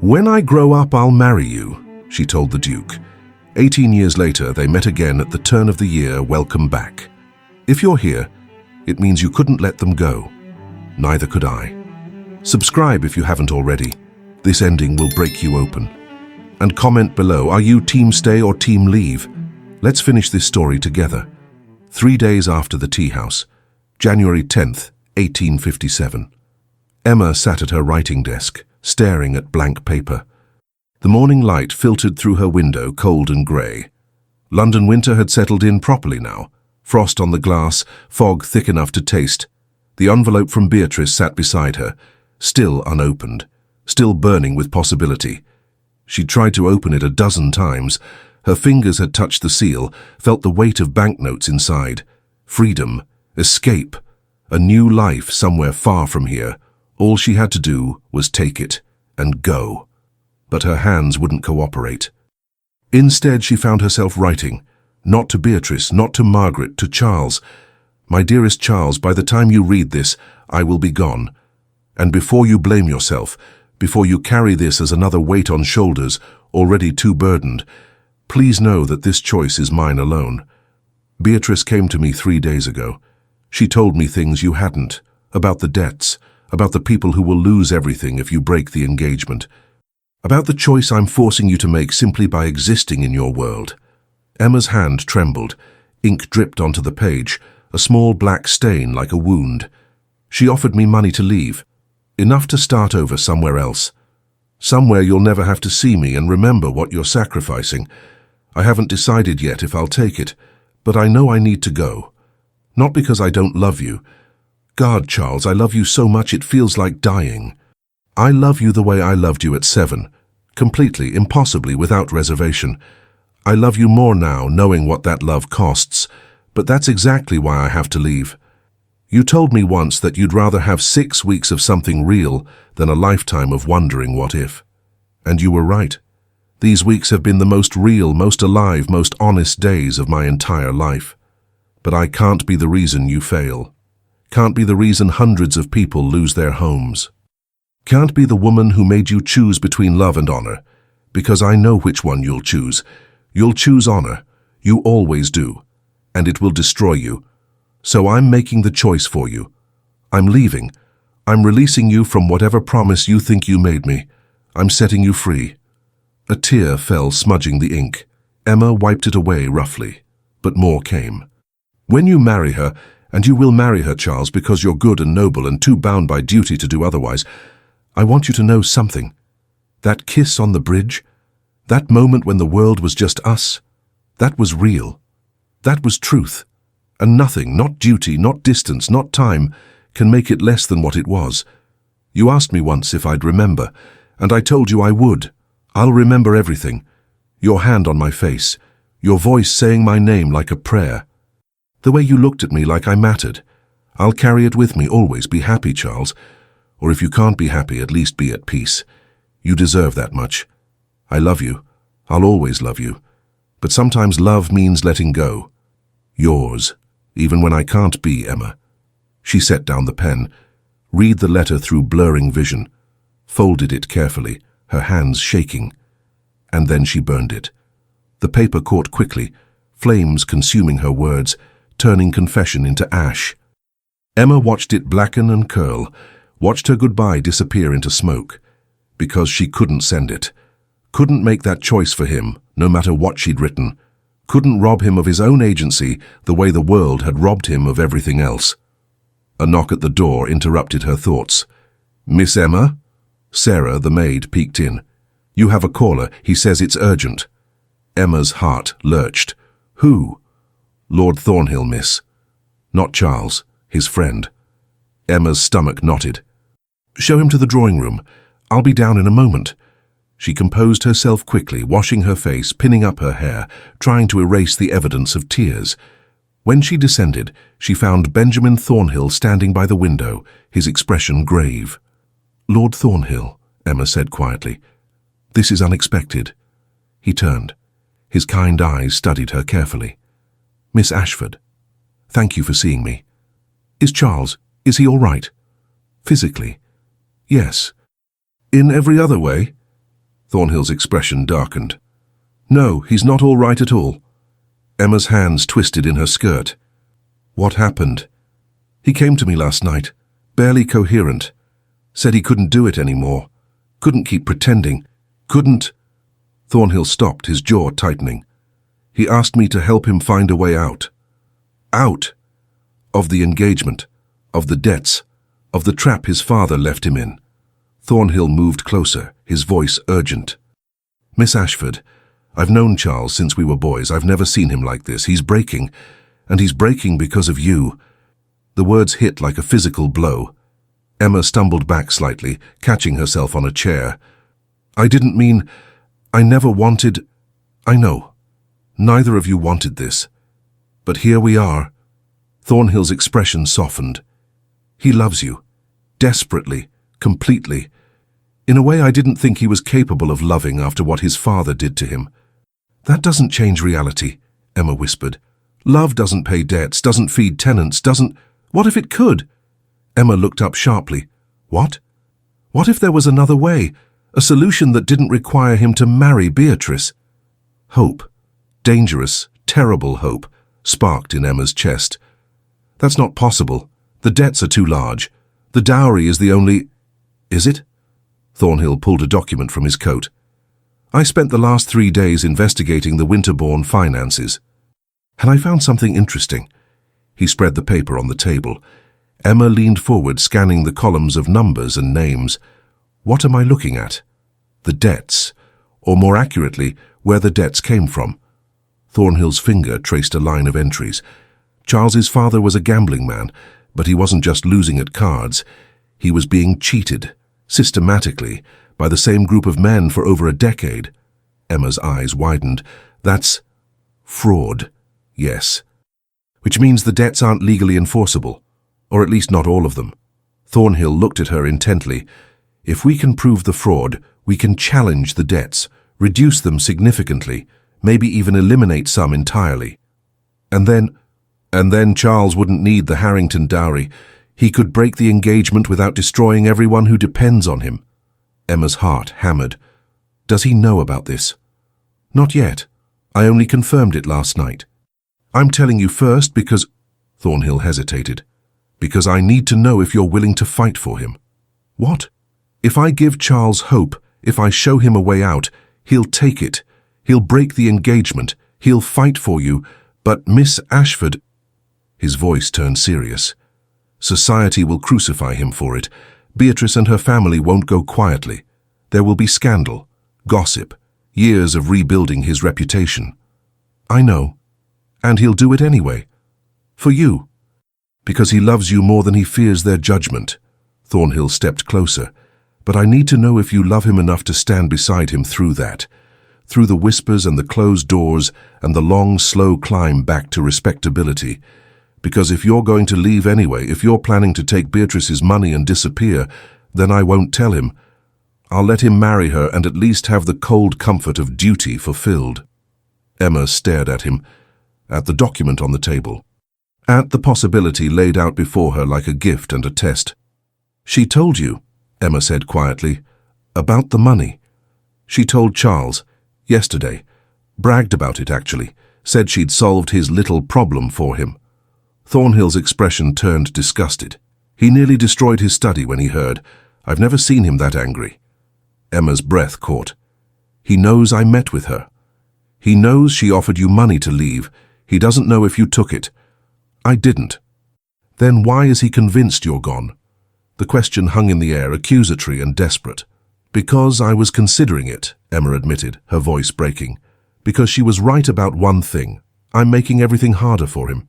"When I grow up, I'll marry you," she told the Duke. 18 years later, they met again at the turn of the year. Welcome back. If you're here, it means you couldn't let them go. Neither could I. Subscribe if you haven't already. This ending will break you open. And comment below, are you team stay or team leave? Let's finish this story together. 3 days after the tea house, January 10th, 1857. Emma sat at her writing desk, staring at blank paper. The morning light filtered through her window, cold and grey. London winter had settled in properly now. Frost on the glass, fog thick enough to taste. The envelope from Beatrice sat beside her, still unopened, still burning with possibility. She tried to open it a dozen times. Her fingers had touched the seal, felt the weight of banknotes inside. Freedom, escape, a new life somewhere far from here. All she had to do was take it and go. But her hands wouldn't cooperate. Instead, she found herself writing, not to Beatrice, not to Margaret, to Charles. "My dearest Charles, by the time you read this, I will be gone. And before you blame yourself, before you carry this as another weight on shoulders already too burdened, please know that this choice is mine alone. Beatrice came to me 3 days ago. She told me things you hadn't, about the debts, about the people who will lose everything if you break the engagement, about the choice I'm forcing you to make simply by existing in your world." Emma's hand trembled. Ink dripped onto the page, a small black stain like a wound. She offered me money to leave, enough to start over somewhere else. Somewhere you'll never have to see me and remember what you're sacrificing. I haven't decided yet if I'll take it, but I know I need to go. Not because I don't love you. God, Charles, I love you so much it feels like dying. I love you the way I loved you at 7, completely, impossibly, without reservation. I love you more now, knowing what that love costs, but that's exactly why I have to leave. You told me once that you'd rather have 6 weeks of something real than a lifetime of wondering what if. And you were right. These weeks have been the most real, most alive, most honest days of my entire life. But I can't be the reason you fail. Can't be the reason hundreds of people lose their homes. Can't be the woman who made you choose between love and honor, because I know which one you'll choose. You'll choose honor. You always do. And it will destroy you. So I'm making the choice for you. I'm leaving. I'm releasing you from whatever promise you think you made me. I'm setting you free. A tear fell, smudging the ink. Emma wiped it away roughly, but more came. When you marry her, and you will marry her, Charles, because you're good and noble and too bound by duty to do otherwise, I want you to know something. That kiss on the bridge, that moment when the world was just us, that was real. That was truth. And nothing, not duty, not distance, not time, can make it less than what it was. You asked me once if I'd remember, and I told you I would. I'll remember everything. Your hand on my face, your voice saying my name like a prayer. The way you looked at me like I mattered. I'll carry it with me always. Be happy, Charles. Or if you can't be happy, at least be at peace. You deserve that much. I love you. I'll always love you. But sometimes love means letting go. Yours, even when I can't be, Emma. She set down the pen, read the letter through blurring vision, folded it carefully, her hands shaking, and then she burned it. The paper caught quickly, flames consuming her words, turning confession into ash. Emma watched it blacken and curl, watched her goodbye disappear into smoke, because she couldn't send it, couldn't make that choice for him, no matter what she'd written, couldn't rob him of his own agency the way the world had robbed him of everything else. A knock at the door interrupted her thoughts. "Miss Emma?" Sarah, the maid, peeked in. "You have a caller. He says it's urgent." Emma's heart lurched. "Who?" "Lord Thornhill, miss." "Not Charles, his friend." Emma's stomach knotted. "Show him to the drawing room. I'll be down in a moment." She composed herself quickly, washing her face, pinning up her hair, trying to erase the evidence of tears. When she descended, she found Benjamin Thornhill standing by the window, his expression grave. "Lord Thornhill," Emma said quietly. "This is unexpected." He turned. His kind eyes studied her carefully. "Miss Ashford, thank you for seeing me. Is is he all right?" "Physically, yes." "In every other way?" Thornhill's expression darkened. No, he's not all right at all. Emma's hands twisted in her skirt. What happened? He came to me last night, barely coherent. Said he couldn't do it anymore. Couldn't keep pretending. Couldn't... Thornhill stopped, his jaw tightening. He asked me to help him find a way out. Out? Of the engagement, of the debts, of the trap his father left him in. Thornhill moved closer, his voice urgent. Miss Ashford, I've known Charles since we were boys. I've never seen him like this. He's breaking, and he's breaking because of you. The words hit like a physical blow. Emma stumbled back slightly, catching herself on a chair. I didn't mean... I never wanted... I know. Neither of you wanted this. But here we are. Thornhill's expression softened. He loves you. Desperately. Completely. In a way I didn't think he was capable of loving after what his father did to him. That doesn't change reality, Emma whispered. Love doesn't pay debts, doesn't feed tenants, doesn't... What if it could? Emma looked up sharply. What? What if there was another way? A solution that didn't require him to marry Beatrice? Hope. Dangerous, terrible hope, sparked in Emma's chest. That's not possible. The debts are too large. The dowry is the only... Is it? Thornhill pulled a document from his coat. I spent the last 3 days investigating the Winterbourne finances. And I found something interesting. He spread the paper on the table. Emma leaned forward, scanning the columns of numbers and names. What am I looking at? The debts, or more accurately, where the debts came from. Thornhill's finger traced a line of entries. Charles's father was a gambling man, but he wasn't just losing at cards. He was being cheated, systematically, by the same group of men for over a decade. Emma's eyes widened. That's fraud, yes. Which means the debts aren't legally enforceable, or at least not all of them. Thornhill looked at her intently. If we can prove the fraud, we can challenge the debts, reduce them significantly, maybe even eliminate some entirely. And then Charles wouldn't need the Harrington dowry. He could break the engagement without destroying everyone who depends on him. Emma's heart hammered. Does he know about this? Not yet. I only confirmed it last night. I'm telling you first because... Thornhill hesitated. Because I need to know if you're willing to fight for him. What? If I give Charles hope, if I show him a way out, he'll take it. He'll break the engagement. He'll fight for you. But Miss Ashford... His voice turned serious. Society will crucify him for it. Beatrice and her family won't go quietly. There will be scandal, gossip, years of rebuilding his reputation. I know. And he'll do it anyway. For you. Because he loves you more than he fears their judgment. Thornhill stepped closer. But I need to know if you love him enough to stand beside him through that. Through the whispers and the closed doors and the long, slow climb back to respectability. Because if you're going to leave anyway, if you're planning to take Beatrice's money and disappear, then I won't tell him. I'll let him marry her and at least have the cold comfort of duty fulfilled. Emma stared at him, at the document on the table, at the possibility laid out before her like a gift and a test. She told you, Emma said quietly, about the money. She told Charles, yesterday, bragged about it actually, said she'd solved his little problem for him. Thornhill's expression turned disgusted. He nearly destroyed his study when he heard. I've never seen him that angry. Emma's breath caught. He knows I met with her. He knows she offered you money to leave. He doesn't know if you took it. I didn't. Then why is he convinced you're gone? The question hung in the air, accusatory and desperate. Because I was considering it, Emma admitted, her voice breaking. Because she was right about one thing. I'm making everything harder for him.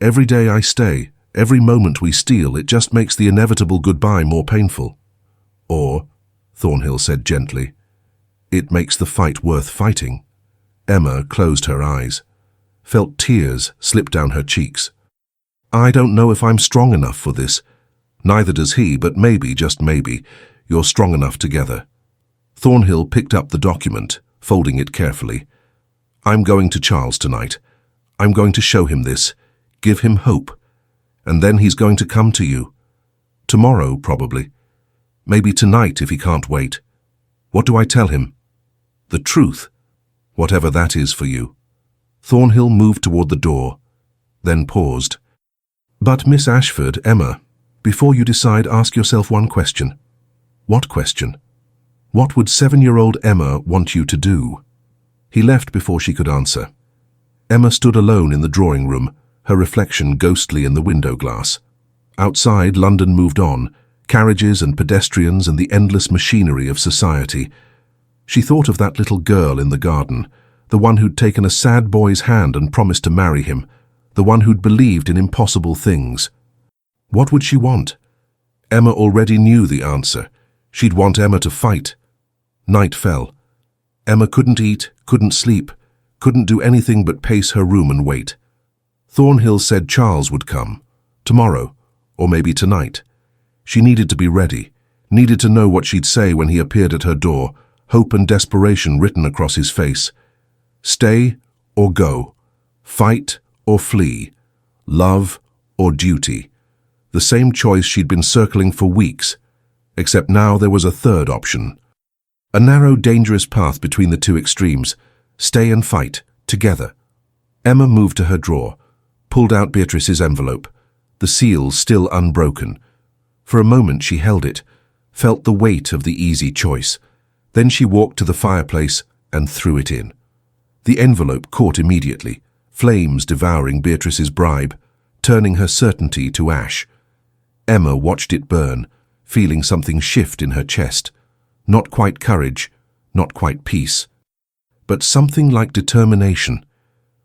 Every day I stay, every moment we steal, it just makes the inevitable goodbye more painful. Or, Thornhill said gently, it makes the fight worth fighting. Emma closed her eyes, felt tears slip down her cheeks. I don't know if I'm strong enough for this. Neither does he, but maybe, just maybe, you're strong enough together. Thornhill picked up the document, folding it carefully. I'm going to Charles tonight. I'm going to show him this. Give him hope. And then he's going to come to you. Tomorrow, probably. Maybe tonight if he can't wait. What do I tell him? The truth, whatever that is for you. Thornhill moved toward the door, then paused. But Miss Ashford, Emma, before you decide, ask yourself one question. What question? What would 7-year-old Emma want you to do? He left before she could answer. Emma stood alone in the drawing room, her reflection ghostly in the window glass. Outside, London moved on, carriages and pedestrians and the endless machinery of society. She thought of that little girl in the garden, the one who'd taken a sad boy's hand and promised to marry him, the one who'd believed in impossible things. What would she want? Emma already knew the answer. She'd want Emma to fight. Night fell. Emma couldn't eat, couldn't sleep, couldn't do anything but pace her room and wait. Thornhill said Charles would come, tomorrow, or maybe tonight. She needed to be ready, needed to know what she'd say when he appeared at her door, hope and desperation written across his face. Stay or go, fight or flee, love or duty. The same choice she'd been circling for weeks, except now there was a third option. A narrow, dangerous path between the two extremes. Stay and fight, together. Emma moved to her drawer, pulled out Beatrice's envelope, the seal still unbroken. For a moment she held it, felt the weight of the easy choice. Then she walked to the fireplace and threw it in. The envelope caught immediately, flames devouring Beatrice's bribe, turning her certainty to ash. Emma watched it burn, feeling something shift in her chest. Not quite courage, not quite peace, but something like determination.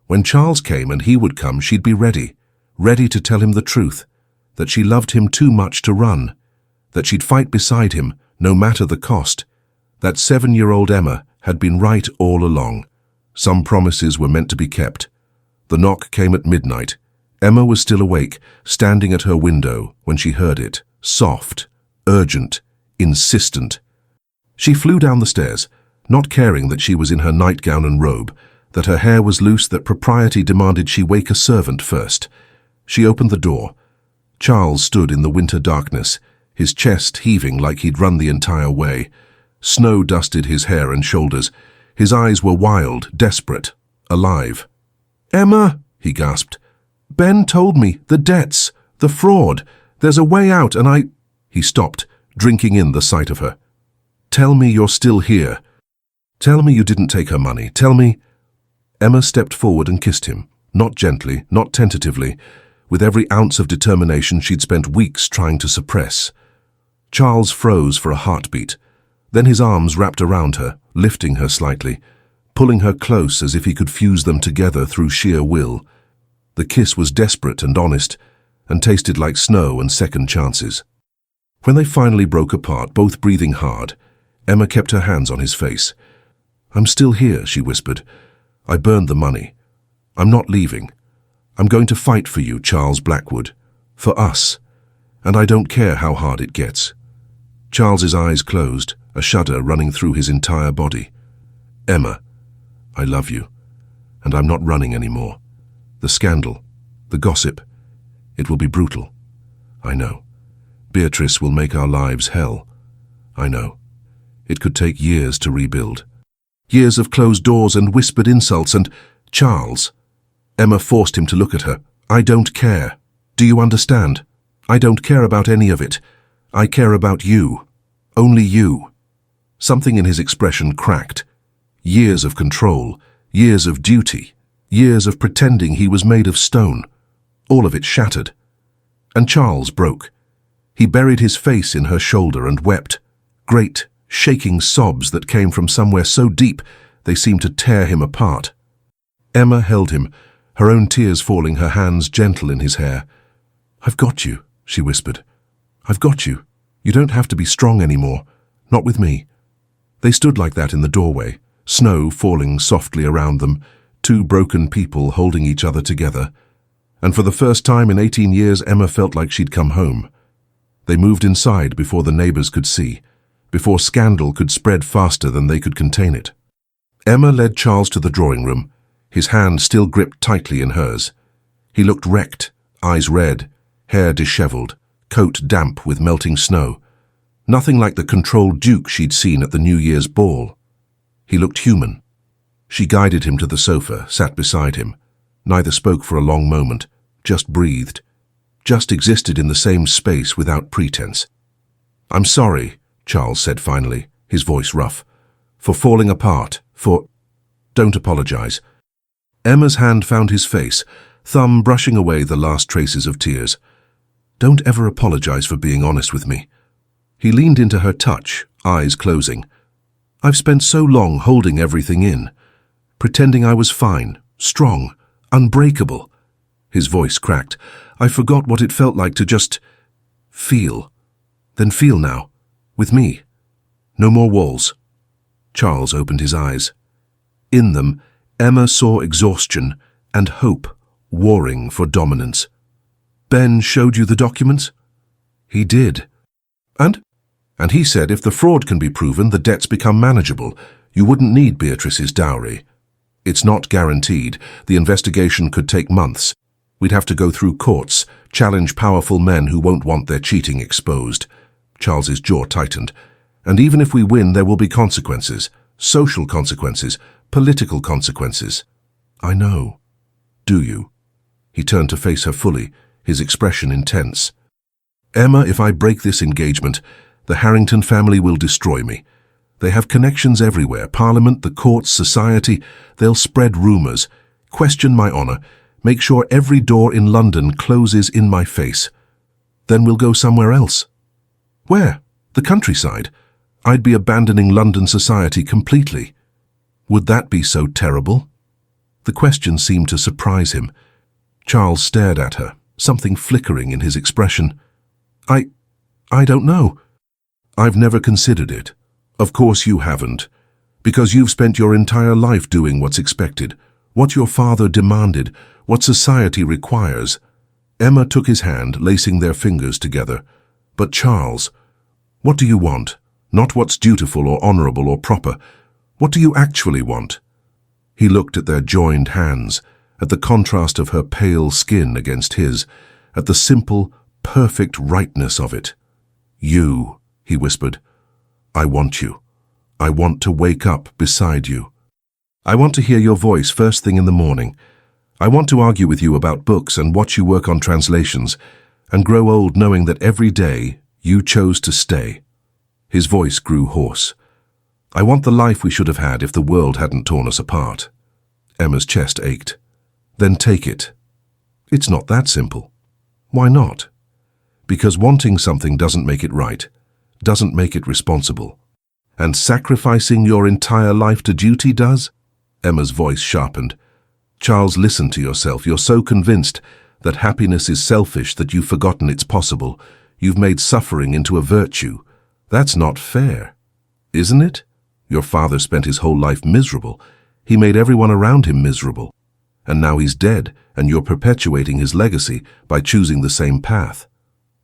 When Charles came, and he would come, she'd be ready, ready to tell him the truth, that she loved him too much to run, that she'd fight beside him, no matter the cost. That 7-year-old Emma had been right all along. Some promises were meant to be kept. The knock came at midnight. Emma was still awake, standing at her window when she heard it, soft, urgent, insistent. She flew down the stairs, not caring that she was in her nightgown and robe, that her hair was loose, that propriety demanded she wake a servant first. She opened the door. Charles stood in the winter darkness, his chest heaving like he'd run the entire way. Snow dusted his hair and shoulders. His eyes were wild, desperate, alive. "Emma," he gasped. "Ben told me, the debts, the fraud. There's a way out and I—" He stopped, drinking in the sight of her. "Tell me you're still here. Tell me you didn't take her money. Tell me—" Emma stepped forward and kissed him, not gently, not tentatively, with every ounce of determination she'd spent weeks trying to suppress. Charles froze for a heartbeat. Then his arms wrapped around her, lifting her slightly, pulling her close as if he could fuse them together through sheer will. The kiss was desperate and honest, and tasted like snow and second chances. When they finally broke apart, both breathing hard, Emma kept her hands on his face. "I'm still here," she whispered. "I burned the money. I'm not leaving. I'm going to fight for you, Charles Blackwood. For us. And I don't care how hard it gets." Charles's eyes closed, a shudder running through his entire body. "Emma, I love you. And I'm not running anymore. The scandal, the gossip, it will be brutal. I know. Beatrice will make our lives hell. I know. It could take years to rebuild. Years of closed doors and whispered insults and— Charles." Emma forced him to look at her. "I don't care. Do you understand? I don't care about any of it. I care about you. Only you." Something in his expression cracked. Years of control, years of duty, years of pretending he was made of stone. All of it shattered. And Charles broke. He buried his face in her shoulder and wept. Great, shaking sobs that came from somewhere so deep they seemed to tear him apart. Emma held him, her own tears falling, her hands gentle in his hair. "I've got you," she whispered. "I've got you. You don't have to be strong anymore. Not with me." They stood like that in the doorway, snow falling softly around them, two broken people holding each other together. And for the first time in 18 years, Emma felt like she'd come home. They moved inside before the neighbors could see, before scandal could spread faster than they could contain it. Emma led Charles to the drawing room, his hand still gripped tightly in hers. He looked wrecked, eyes red, hair disheveled, coat damp with melting snow. Nothing like the controlled Duke she'd seen at the New Year's ball. He looked human. She guided him to the sofa, sat beside him. Neither spoke for a long moment, just breathed, just existed in the same space without pretense. "I'm sorry," Charles said finally, his voice rough, "for falling apart, for—" "Don't apologize." Emma's hand found his face, thumb brushing away the last traces of tears. "Don't ever apologize for being honest with me." He leaned into her touch, eyes closing. "I've spent so long holding everything in, pretending I was fine, strong, unbreakable." His voice cracked. "I forgot what it felt like to just feel. Then feel now, with me. No more walls." Charles opened his eyes. In them, Emma saw exhaustion and hope warring for dominance. "Ben showed you the documents?" "He did." "And?" "And he said if the fraud can be proven, the debts become manageable. You wouldn't need Beatrice's dowry. It's not guaranteed. The investigation could take months. We'd have to go through courts, challenge powerful men who won't want their cheating exposed." Charles's jaw tightened. "And even if we win, there will be consequences. Social consequences, political consequences." "I know." "Do you?" He turned to face her fully, his expression intense. "Emma, if I break this engagement, the Harrington family will destroy me. They have connections everywhere, Parliament, the courts, society. They'll spread rumors, question my honor, make sure every door in London closes in my face. Then we'll go somewhere else." "Where?" "The countryside. I'd be abandoning London society completely." "Would that be so terrible?" The question seemed to surprise him. Charles stared at her, something flickering in his expression. I don't know." "I've never considered it. Of course you haven't. Because you've spent your entire life doing what's expected, what your father demanded, what society requires." Emma took his hand, lacing their fingers together. "But Charles, what do you want? Not what's dutiful or honorable or proper. What do you actually want?" He looked at their joined hands, at the contrast of her pale skin against his, at the simple, perfect rightness of it. "You," he whispered. "I want you. I want to wake up beside you. I want to hear your voice first thing in the morning. I want to argue with you about books and watch you work on translations, and grow old knowing that every day you chose to stay." His voice grew hoarse. "I want the life we should have had if the world hadn't torn us apart." Emma's chest ached. "Then take it." "It's not that simple." "Why not?" "Because wanting something doesn't make it right, doesn't make it responsible. And sacrificing your entire life to duty does?" Emma's voice sharpened. "Charles, listen to yourself. You're so convinced that happiness is selfish that you've forgotten it's possible. You've made suffering into a virtue. That's not fair, isn't it? Your father spent his whole life miserable. He made everyone around him miserable. And now he's dead, and you're perpetuating his legacy by choosing the same path."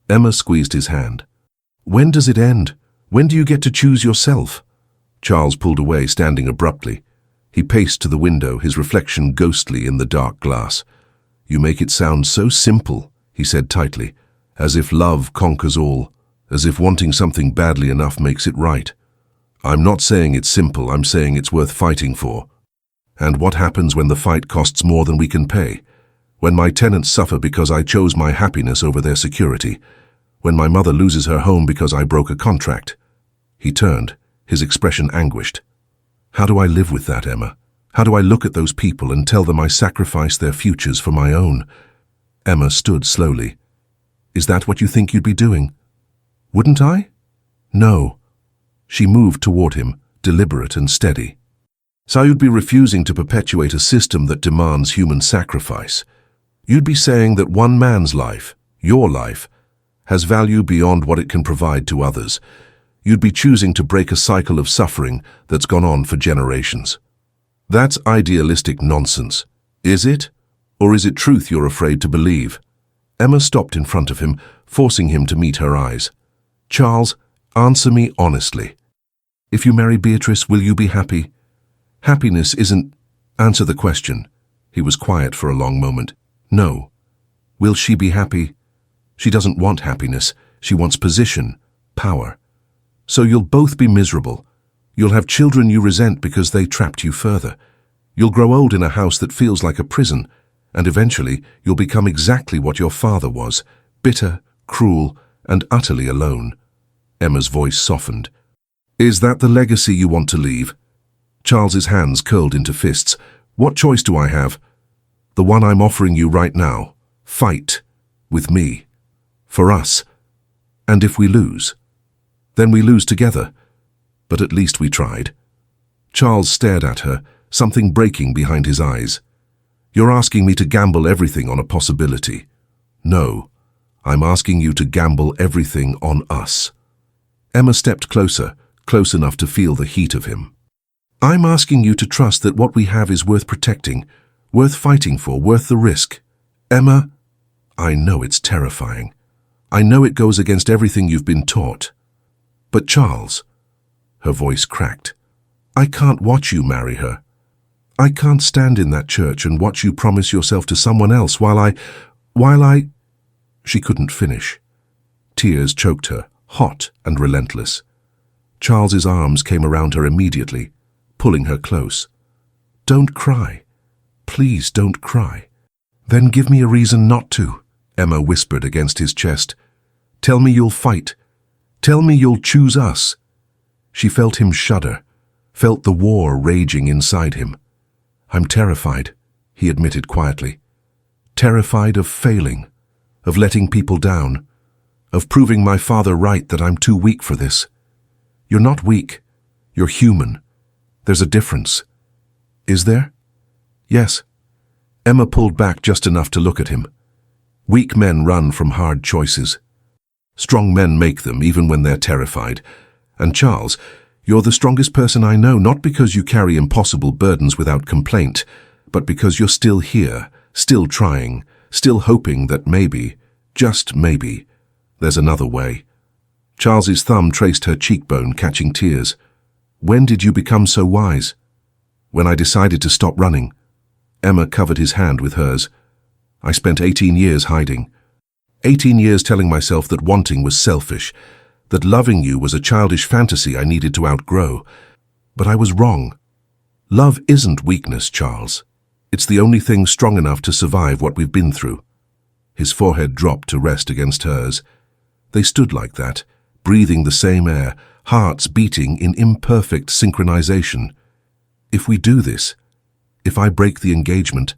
Emma squeezed his hand. "When does it end? When do you get to choose yourself?" Charles pulled away, standing abruptly. He paced to the window, his reflection ghostly in the dark glass. "You make it sound so simple," he said tightly, "as if love conquers all, as if wanting something badly enough makes it right. I'm not saying it's simple, I'm saying it's worth fighting for. And what happens when the fight costs more than we can pay? When my tenants suffer because I chose my happiness over their security? When my mother loses her home because I broke a contract?" He turned, his expression anguished. "How do I live with that, Emma? How do I look at those people and tell them I sacrificed their futures for my own?" Emma stood slowly. "Is that what you think you'd be doing?" "Wouldn't I?" "No." She moved toward him, deliberate and steady. "So you'd be refusing to perpetuate a system that demands human sacrifice. You'd be saying that one man's life, your life, has value beyond what it can provide to others. You'd be choosing to break a cycle of suffering that's gone on for generations. That's idealistic nonsense. Is it? Or is it truth you're afraid to believe?" Emma stopped in front of him, forcing him to meet her eyes. "Charles, answer me honestly. If you marry Beatrice, will you be happy?" "Happiness isn't—" "Answer the question." He was quiet for a long moment. "No." "Will she be happy?" "She doesn't want happiness. She wants position, power. So you'll both be miserable. You'll have children you resent because they trapped you further. You'll grow old in a house that feels like a prison, and eventually you'll become exactly what your father was, bitter, cruel, and utterly alone. Emma's voice softened. Is that the legacy you want to leave? Charles's hands curled into fists. What choice do I have? The one I'm offering you right now. Fight. With me. For us. And if we lose? Then we lose together. But at least we tried. Charles stared at her, something breaking behind his eyes. You're asking me to gamble everything on a possibility. No, I'm asking you to gamble everything on us. Emma stepped closer, close enough to feel the heat of him. I'm asking you to trust that what we have is worth protecting, worth fighting for, worth the risk. Emma, I know it's terrifying. I know it goes against everything you've been taught. But Charles, her voice cracked, I can't watch you marry her. I can't stand in that church and watch you promise yourself to someone else while I... She couldn't finish. Tears choked her, hot and relentless. Charles's arms came around her immediately, pulling her close. Don't cry. Please don't cry. Then give me a reason not to, Emma whispered against his chest. Tell me you'll fight. Tell me you'll choose us. She felt him shudder, felt the war raging inside him. I'm terrified, he admitted quietly. Terrified of failing, of letting people down, of proving my father right that I'm too weak for this. You're not weak. You're human. There's a difference. Is there? Yes. Emma pulled back just enough to look at him. Weak men run from hard choices. Strong men make them even when they're terrified. And Charles, you're the strongest person I know, not because you carry impossible burdens without complaint, but because you're still here, still trying, still hoping that maybe, just maybe, there's another way. Charles's thumb traced her cheekbone, catching tears. When did you become so wise? When I decided to stop running. Emma covered his hand with hers. I spent 18 years hiding. 18 years telling myself that wanting was selfish, that loving you was a childish fantasy I needed to outgrow. But I was wrong. Love isn't weakness, Charles. It's the only thing strong enough to survive what we've been through. His forehead dropped to rest against hers. They stood like that, breathing the same air, hearts beating in imperfect synchronization. If we do this, if I break the engagement,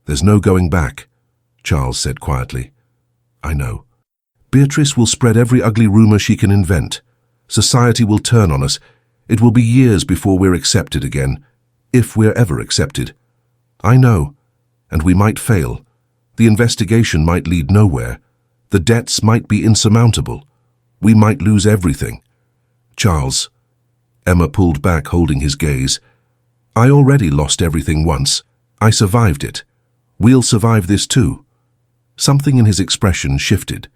there's no going back, Charles said quietly. I know. Beatrice will spread every ugly rumor she can invent. Society will turn on us. It will be years before we're accepted again, if we're ever accepted. I know, and we might fail. The investigation might lead nowhere. The debts might be insurmountable. We might lose everything. Charles, Emma pulled back, holding his gaze. I already lost everything once. I survived it. We'll survive this too. Something in his expression shifted.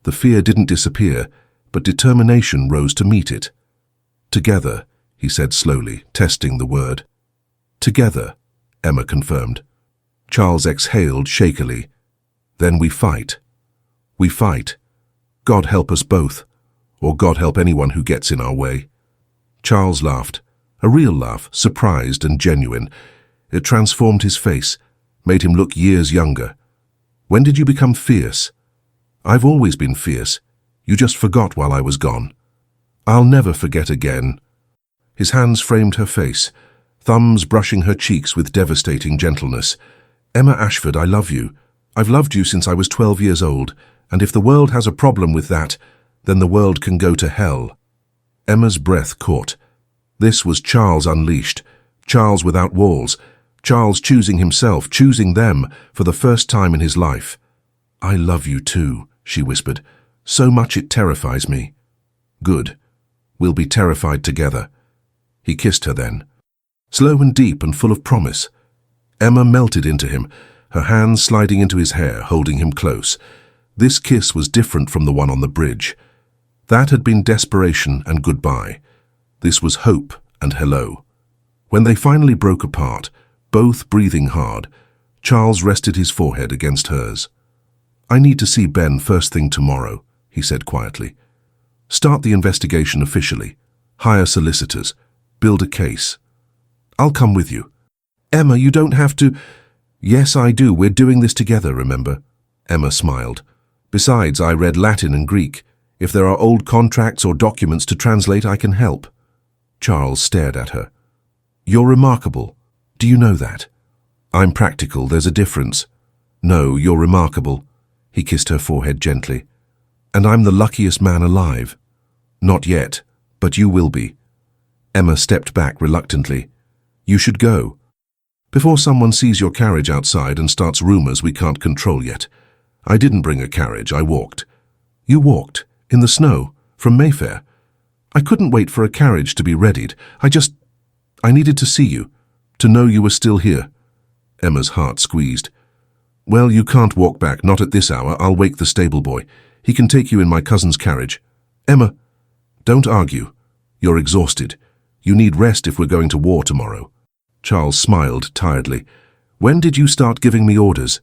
The fear didn't disappear, but determination rose to meet it. Together, he said slowly, testing the word. Together, Emma confirmed. Charles exhaled shakily. Then we fight. We fight. God help us both, or God help anyone who gets in our way. Charles laughed, a real laugh, surprised and genuine. It transformed his face, made him look years younger. When did you become fierce? I've always been fierce. You just forgot while I was gone. I'll never forget again. His hands framed her face, thumbs brushing her cheeks with devastating gentleness. Emma Ashford, I love you. I've loved you since I was 12 years old, and if the world has a problem with that, then the world can go to hell. Emma's breath caught. This was Charles unleashed, Charles without walls, Charles choosing himself, choosing them for the first time in his life. I love you too, she whispered. So much it terrifies me. Good. We'll be terrified together. He kissed her then. Slow and deep and full of promise. Emma melted into him, her hands sliding into his hair, holding him close. This kiss was different from the one on the bridge. That had been desperation and goodbye. This was hope and hello. When they finally broke apart, both breathing hard, Charles rested his forehead against hers. I need to see Ben first thing tomorrow, he said quietly. Start the investigation officially. Hire solicitors. Build a case. I'll come with you. Emma, you don't have to. Yes, I do. We're doing this together, remember? Emma smiled. Besides, I read Latin and Greek. If there are old contracts or documents to translate, I can help. Charles stared at her. You're remarkable. Do you know that? I'm practical. There's a difference. No, you're remarkable. He kissed her forehead gently. And I'm the luckiest man alive. Not yet, but you will be. Emma stepped back reluctantly. You should go. Before someone sees your carriage outside and starts rumors we can't control yet. I didn't bring a carriage, I walked. You walked? In the snow? From Mayfair? I couldn't wait for a carriage to be readied. I needed to see you, to know you were still here. Emma's heart squeezed. Well, you can't walk back, not at this hour. I'll wake the stable boy. He can take you in my cousin's carriage. Emma, don't argue. You're exhausted. You need rest if we're going to war tomorrow. Charles smiled tiredly. When did you start giving me orders?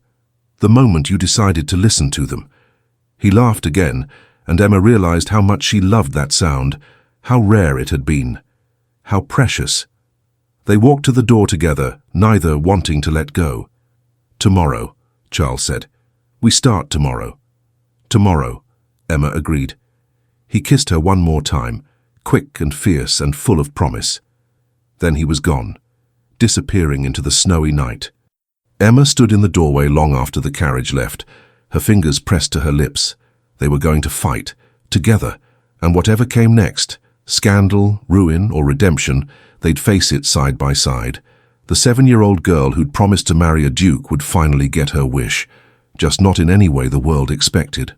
The moment you decided to listen to them. He laughed again, and Emma realized how much she loved that sound, how rare it had been, how precious. They walked to the door together, neither wanting to let go. Tomorrow, Charles said. We start tomorrow. Tomorrow, Emma agreed. He kissed her one more time, quick and fierce and full of promise. Then he was gone, disappearing into the snowy night. Emma stood in the doorway long after the carriage left, her fingers pressed to her lips. They were going to fight, together, and whatever came next, scandal, ruin, or redemption, they'd face it side by side. The 7-year-old girl who'd promised to marry a duke would finally get her wish, just not in any way the world expected.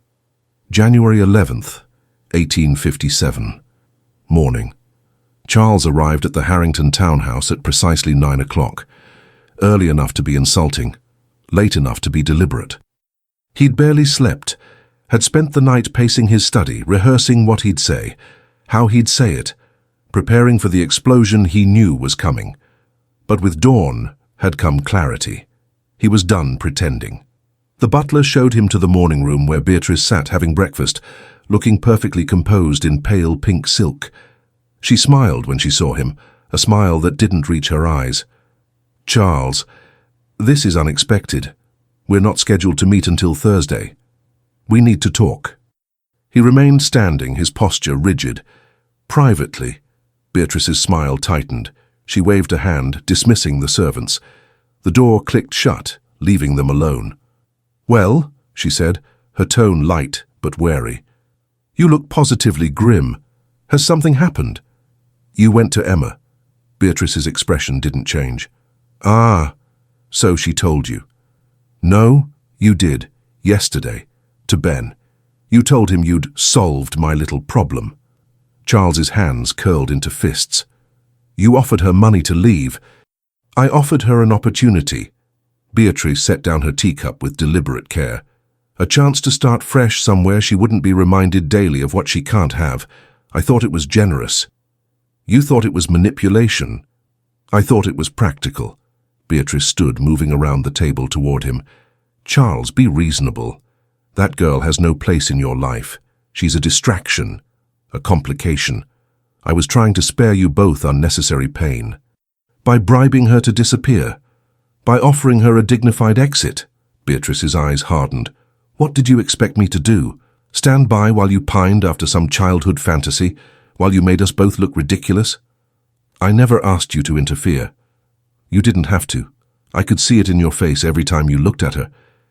January 11th, 1857. Morning. Charles arrived at the Harrington townhouse at precisely 9 o'clock. Early enough to be insulting, late enough to be deliberate. He'd barely slept, had spent the night pacing his study, rehearsing what he'd say, how he'd say it, preparing for the explosion he knew was coming. But with dawn had come clarity. He was done pretending. The butler showed him to the morning room where Beatrice sat having breakfast, looking perfectly composed in pale pink silk. She smiled when she saw him, a smile that didn't reach her eyes. Charles, this is unexpected. We're not scheduled to meet until Thursday. We need to talk. He remained standing, his posture rigid. Privately, Beatrice's smile tightened. She waved a hand, dismissing the servants. The door clicked shut, leaving them alone. Well, she said, her tone light but wary. You look positively grim. Has something happened? You went to Emma. Beatrice's expression didn't change. Ah, so she told you. No, you did, yesterday, to Ben. You told him you'd solved my little problem. Charles's hands curled into fists. You offered her money to leave. I offered her an opportunity. Beatrice set down her teacup with deliberate care. A chance to start fresh somewhere she wouldn't be reminded daily of what she can't have. I thought it was generous. You thought it was manipulation. I thought it was practical. Beatrice stood, moving around the table toward him. Charles, be reasonable. That girl has no place in your life. She's a distraction, a complication. I was trying to spare you both unnecessary pain. By bribing her to disappear. By offering her a dignified exit. Beatrice's eyes hardened. What did you expect me to do? Stand by while you pined after some childhood fantasy, while you made us both look ridiculous? I never asked you to interfere. You didn't have to. I could see it in your face every time you looked at her,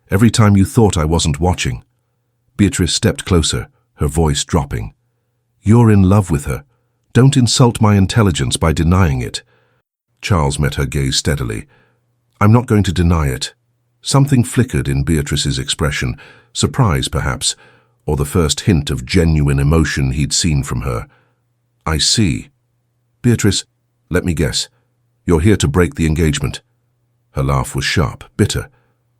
every time you thought I wasn't watching. Beatrice stepped closer, her voice dropping. You're in love with her. Don't insult my intelligence by denying it. Charles met her gaze steadily. I'm not going to deny it. Something flickered in Beatrice's expression, surprise perhaps, or the first hint of genuine emotion he'd seen from her. I see. Beatrice, let me guess. You're here to break the engagement. Her laugh was sharp, bitter.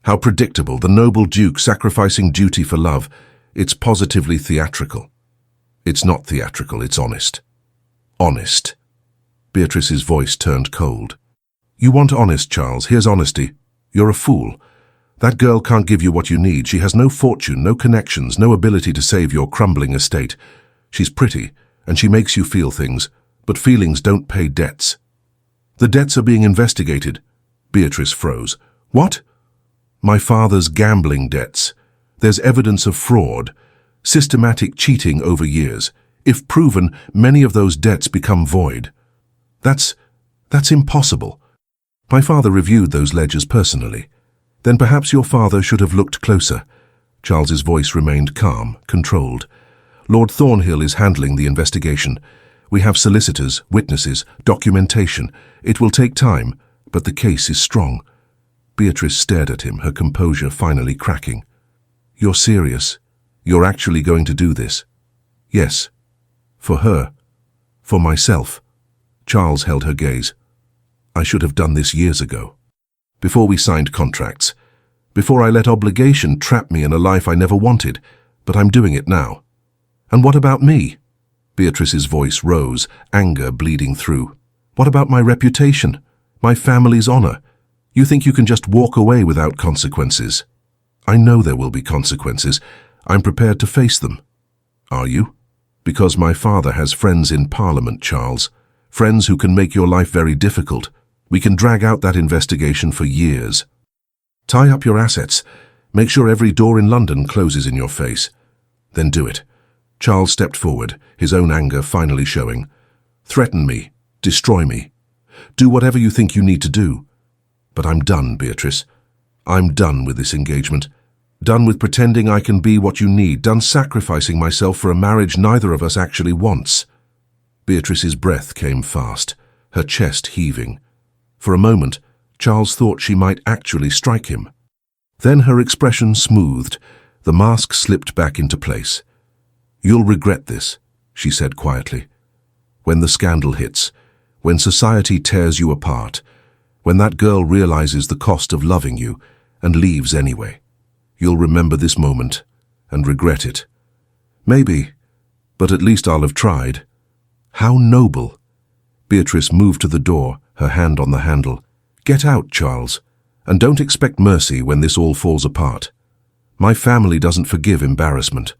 How predictable, the noble duke sacrificing duty for love. It's positively theatrical. It's not theatrical, it's honest. Honest. Beatrice's voice turned cold. You want honest, Charles. Here's honesty. You're a fool. That girl can't give you what you need. She has no fortune, no connections, no ability to save your crumbling estate. She's pretty, and she makes you feel things, But feelings don't pay debts. The debts are being investigated. Beatrice froze. What? My father's gambling debts. There's evidence of fraud, systematic cheating over years. If proven, many of those debts become void. That's impossible. My father reviewed those ledgers personally. Then perhaps your father should have looked closer. Charles's voice remained calm, controlled. Lord Thornhill is handling the investigation. We have solicitors, witnesses, documentation. It will take time, but the case is strong. Beatrice stared at him, her composure finally cracking. You're serious? You're actually going to do this? Yes. For her. For myself. Charles held her gaze. I should have done this years ago. Before we signed contracts. Before I let obligation trap me in a life I never wanted. But I'm doing it now. And what about me? Beatrice's voice rose, anger bleeding through. What about my reputation? My family's honor? You think you can just walk away without consequences? I know there will be consequences. I'm prepared to face them. Are you? Because my father has friends in Parliament, Charles. Friends who can make your life very difficult. We can drag out that investigation for years. Tie up your assets. Make sure every door in London closes in your face. Then do it. Charles stepped forward, his own anger finally showing. Threaten me. Destroy me. Do whatever you think you need to do. But I'm done, Beatrice. I'm done with this engagement. Done with pretending I can be what you need. Done sacrificing myself for a marriage neither of us actually wants. Beatrice's breath came fast, her chest heaving. For a moment, Charles thought she might actually strike him. Then her expression smoothed. The mask slipped back into place. You'll regret this, she said quietly. When the scandal hits, when society tears you apart, when that girl realizes the cost of loving you and leaves anyway, you'll remember this moment and regret it. Maybe, but at least I'll have tried. How noble. Beatrice moved to the door, her hand on the handle. Get out, Charles, and don't expect mercy when this all falls apart. My family doesn't forgive embarrassment.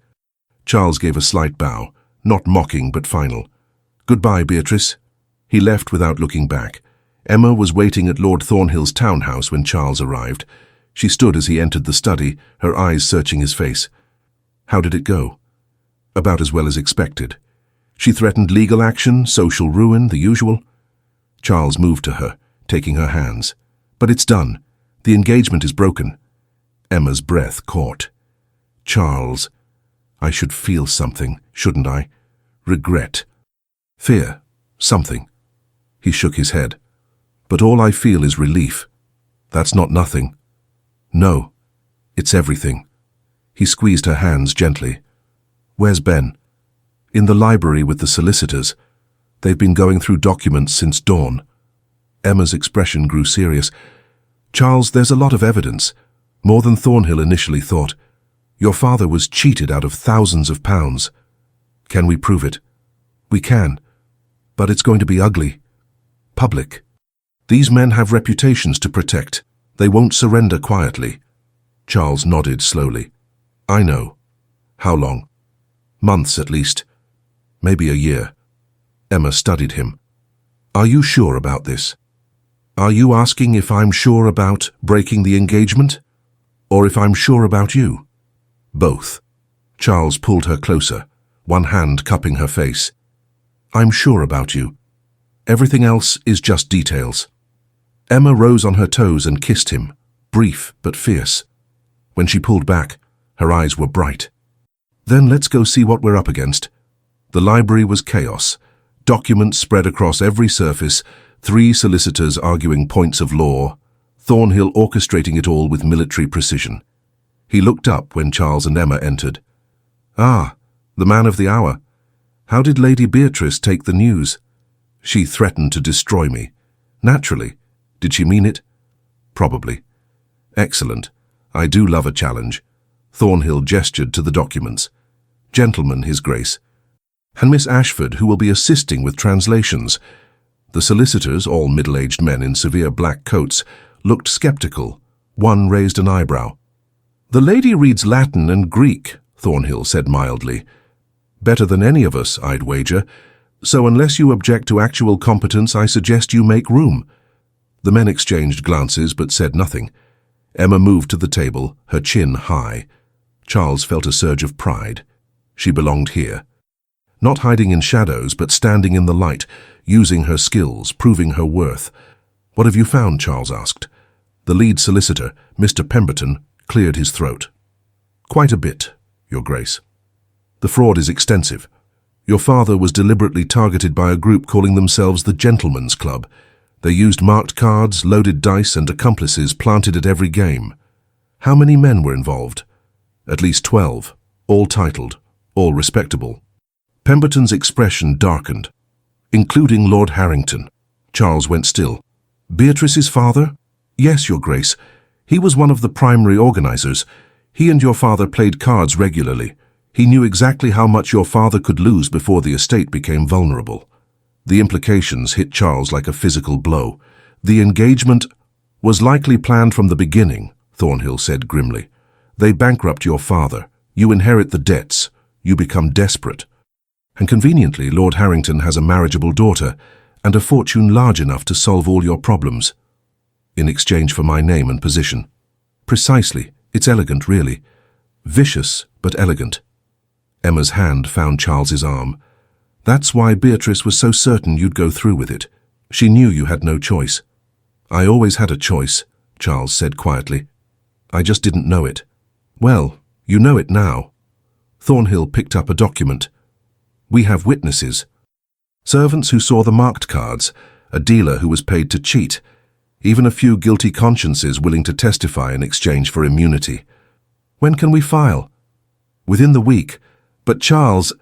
Charles gave a slight bow, not mocking but final. Goodbye, Beatrice. He left without looking back. Emma was waiting at Lord Thornhill's townhouse when Charles arrived. She stood as he entered the study, her eyes searching his face. How did it go? About as well as expected. She threatened legal action, social ruin, the usual. Charles moved to her, taking her hands. But it's done. The engagement is broken. Emma's breath caught. Charles, I should feel something, shouldn't I? Regret. Fear. Something. He shook his head. But all I feel is relief. That's not nothing. No, it's everything. He squeezed her hands gently. Where's Ben? In the library with the solicitors. They've been going through documents since dawn. Emma's expression grew serious. Charles, there's a lot of evidence. More than Thornhill initially thought. Your father was cheated out of thousands of pounds. Can we prove it? We can. But it's going to be ugly. Public. These men have reputations to protect. They won't surrender quietly. Charles nodded slowly. I know. How long? Months at least. Maybe a year. Emma studied him. Are you sure about this? Are you asking if I'm sure about breaking the engagement? Or if I'm sure about you? Both. Charles pulled her closer, one hand cupping her face. I'm sure about you. Everything else is just details. Emma rose on her toes and kissed him, brief but fierce. When she pulled back, her eyes were bright. Then let's go see what we're up against. The library was chaos. Documents spread across every surface, 3 solicitors arguing points of law, Thornhill orchestrating it all with military precision. He looked up when Charles and Emma entered. Ah, the man of the hour. How did Lady Beatrice take the news? She threatened to destroy me. Naturally. Did she mean it? Probably. Excellent. I do love a challenge. Thornhill gestured to the documents. Gentlemen, His Grace. And Miss Ashford, who will be assisting with translations. The solicitors, all middle-aged men in severe black coats, looked skeptical. One raised an eyebrow. The lady reads Latin and Greek, Thornhill said mildly. Better than any of us, I'd wager. So unless you object to actual competence, I suggest you make room." The men exchanged glances but said nothing. Emma moved to the table, her chin high. Charles felt a surge of pride. She belonged here. Not hiding in shadows, but standing in the light, using her skills, proving her worth. "What have you found?" Charles asked. The lead solicitor, Mr. Pemberton, cleared his throat. "Quite a bit, Your Grace. The fraud is extensive. Your father was deliberately targeted by a group calling themselves the Gentlemen's Club. They used marked cards, loaded dice, and accomplices planted at every game. How many men were involved? At least 12, all titled, all respectable." Pemberton's expression darkened. "Including Lord Harrington." Charles went still. "Beatrice's father?" "Yes, Your Grace. He was one of the primary organizers. He and your father played cards regularly. He knew exactly how much your father could lose before the estate became vulnerable." The implications hit Charles like a physical blow. "The engagement was likely planned from the beginning," Thornhill said grimly. "They bankrupt your father. You inherit the debts. You become desperate. And conveniently, Lord Harrington has a marriageable daughter and a fortune large enough to solve all your problems. In exchange for my name and position." "Precisely. It's elegant, really. Vicious, but elegant." Emma's hand found Charles's arm. "That's why Beatrice was so certain you'd go through with it. She knew you had no choice." "I always had a choice," Charles said quietly. "I just didn't know it." "Well, you know it now." Thornhill picked up a document. "We have witnesses. Servants who saw the marked cards, a dealer who was paid to cheat, even a few guilty consciences willing to testify in exchange for immunity." "When can we file?" "Within the week. But Charles,"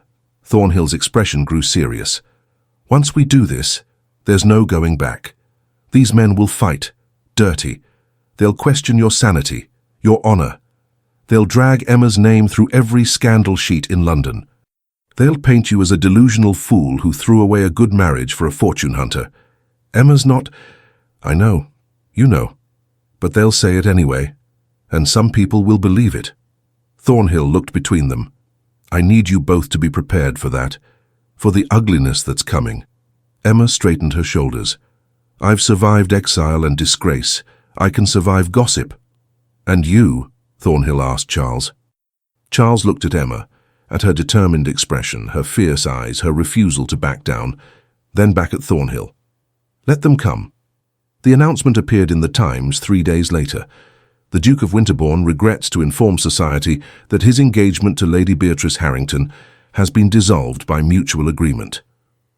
Thornhill's expression grew serious, "once we do this, there's no going back. These men will fight, dirty. They'll question your sanity, your honor. They'll drag Emma's name through every scandal sheet in London. They'll paint you as a delusional fool who threw away a good marriage for a fortune hunter. Emma's not—" "I know, you know. But they'll say it anyway, and some people will believe it." Thornhill looked between them. "I need you both to be prepared for that, for the ugliness that's coming." Emma straightened her shoulders. "I've survived exile and disgrace. I can survive gossip." "And you?" Thornhill asked Charles. Charles looked at Emma, at her determined expression, her fierce eyes, her refusal to back down, then back at Thornhill. "Let them come." The announcement appeared in the Times 3 days later. The Duke of Winterbourne regrets to inform society that his engagement to Lady Beatrice Harrington has been dissolved by mutual agreement.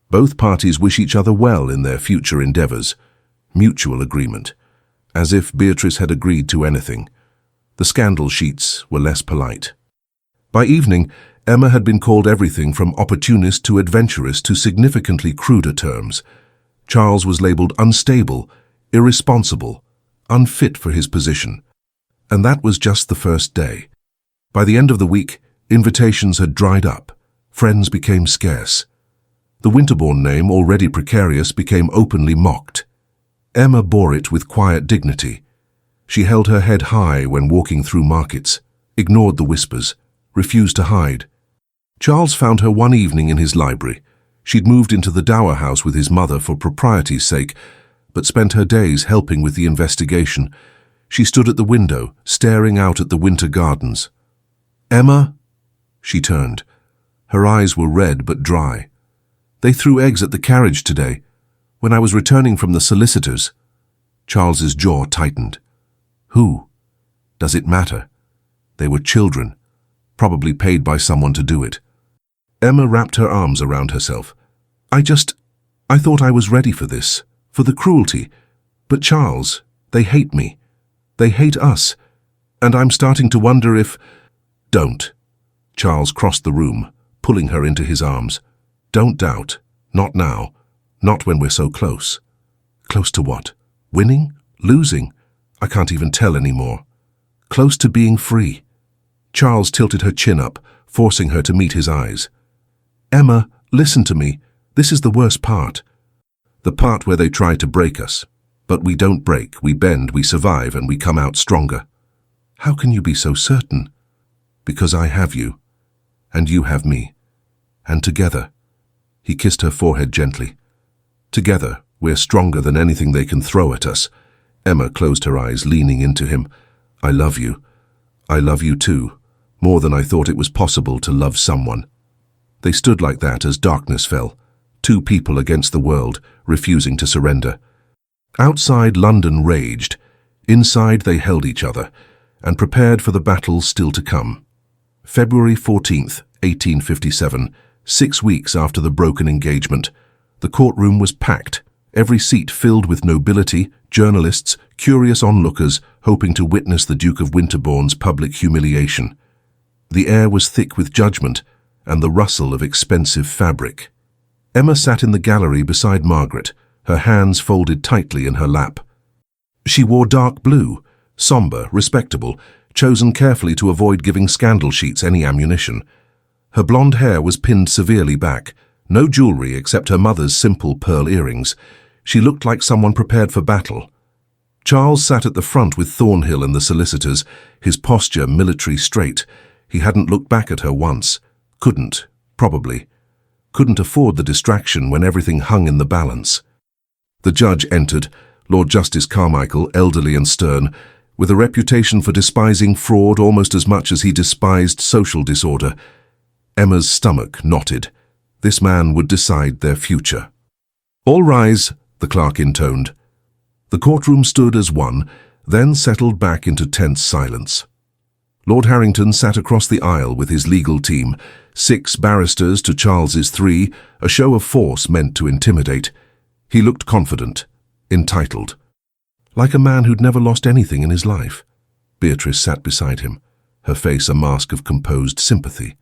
Both parties wish each other well in their future endeavors. Mutual agreement. As if Beatrice had agreed to anything. The scandal sheets were less polite. By evening, Emma had been called everything from opportunist to adventurous to significantly cruder terms. Charles was labeled unstable, irresponsible, unfit for his position. And that was just the first day. By the end of the week, invitations had dried up. Friends became scarce. The Winterbourne name, already precarious, became openly mocked. Emma bore it with quiet dignity. She held her head high when walking through markets, ignored the whispers, refused to hide. Charles found her one evening in his library. She'd moved into the dower house with his mother for propriety's sake, but spent her days helping with the investigation. She stood at the window, staring out at the winter gardens. "Emma?" She turned. Her eyes were red but dry. "They threw eggs at the carriage today, when I was returning from the solicitor's." Charles's jaw tightened. "Who? Does it matter? They were children, probably paid by someone to do it." Emma wrapped her arms around herself. I thought I was ready for this, for the cruelty. But Charles, they hate me. They hate us. And I'm starting to wonder if—" "Don't." Charles crossed the room, pulling her into his arms. "Don't doubt. Not now. Not when we're so close." "Close to what? Winning? Losing? I can't even tell anymore." "Close to being free." Charles tilted her chin up, forcing her to meet his eyes. "Emma, listen to me. This is the worst part. The part where they try to break us. But we don't break, we bend, we survive, and we come out stronger." "How can you be so certain?" "Because I have you, and you have me. And together, He kissed her forehead gently. Together, we're stronger than anything they can throw at us. Emma closed her eyes, leaning into him. I love you. I love you too, more than I thought it was possible to love someone. They stood like that as darkness fell, two people against the world, refusing to surrender. Outside, London raged. Inside, they held each other and prepared for the battle still to come. February 14th, 1857, 6 weeks after the broken engagement. The courtroom was packed, every seat filled with nobility, journalists, curious onlookers, hoping to witness the Duke of Winterbourne's public humiliation. The air was thick with judgment and the rustle of expensive fabric. Emma sat in the gallery beside Margaret, her hands folded tightly in her lap. She wore dark blue, somber, respectable, chosen carefully to avoid giving scandal sheets any ammunition. Her blonde hair was pinned severely back, no jewelry except her mother's simple pearl earrings. She looked like someone prepared for battle. Charles sat at the front with Thornhill and the solicitors, his posture military straight. He hadn't looked back at her once. Couldn't, probably. Couldn't afford the distraction when everything hung in the balance. The judge entered, Lord Justice Carmichael, elderly and stern, with a reputation for despising fraud almost as much as he despised social disorder. Emma's stomach knotted. This man would decide their future. All rise, the clerk intoned. The courtroom stood as one, then settled back into tense silence. Lord Harrington sat across the aisle with his legal team, 6 barristers to Charles's 3, a show of force meant to intimidate. He looked confident, entitled, like a man who'd never lost anything in his life. Beatrice sat beside him, her face a mask of composed sympathy.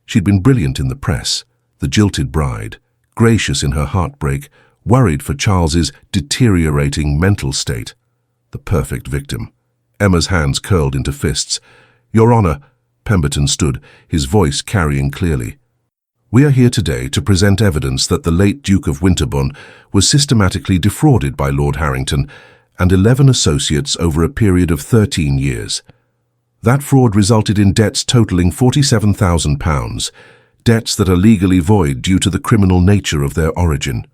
She'd been brilliant in the press, the jilted bride, gracious in her heartbreak, worried for Charles's deteriorating mental state. The perfect victim. Emma's hands curled into fists. Your Honour, Pemberton stood, his voice carrying clearly. We are here today to present evidence that the late Duke of Winterbourne was systematically defrauded by Lord Harrington and 11 associates over a period of 13 years. That fraud resulted in debts totalling £47,000, debts that are legally void due to the criminal nature of their origin.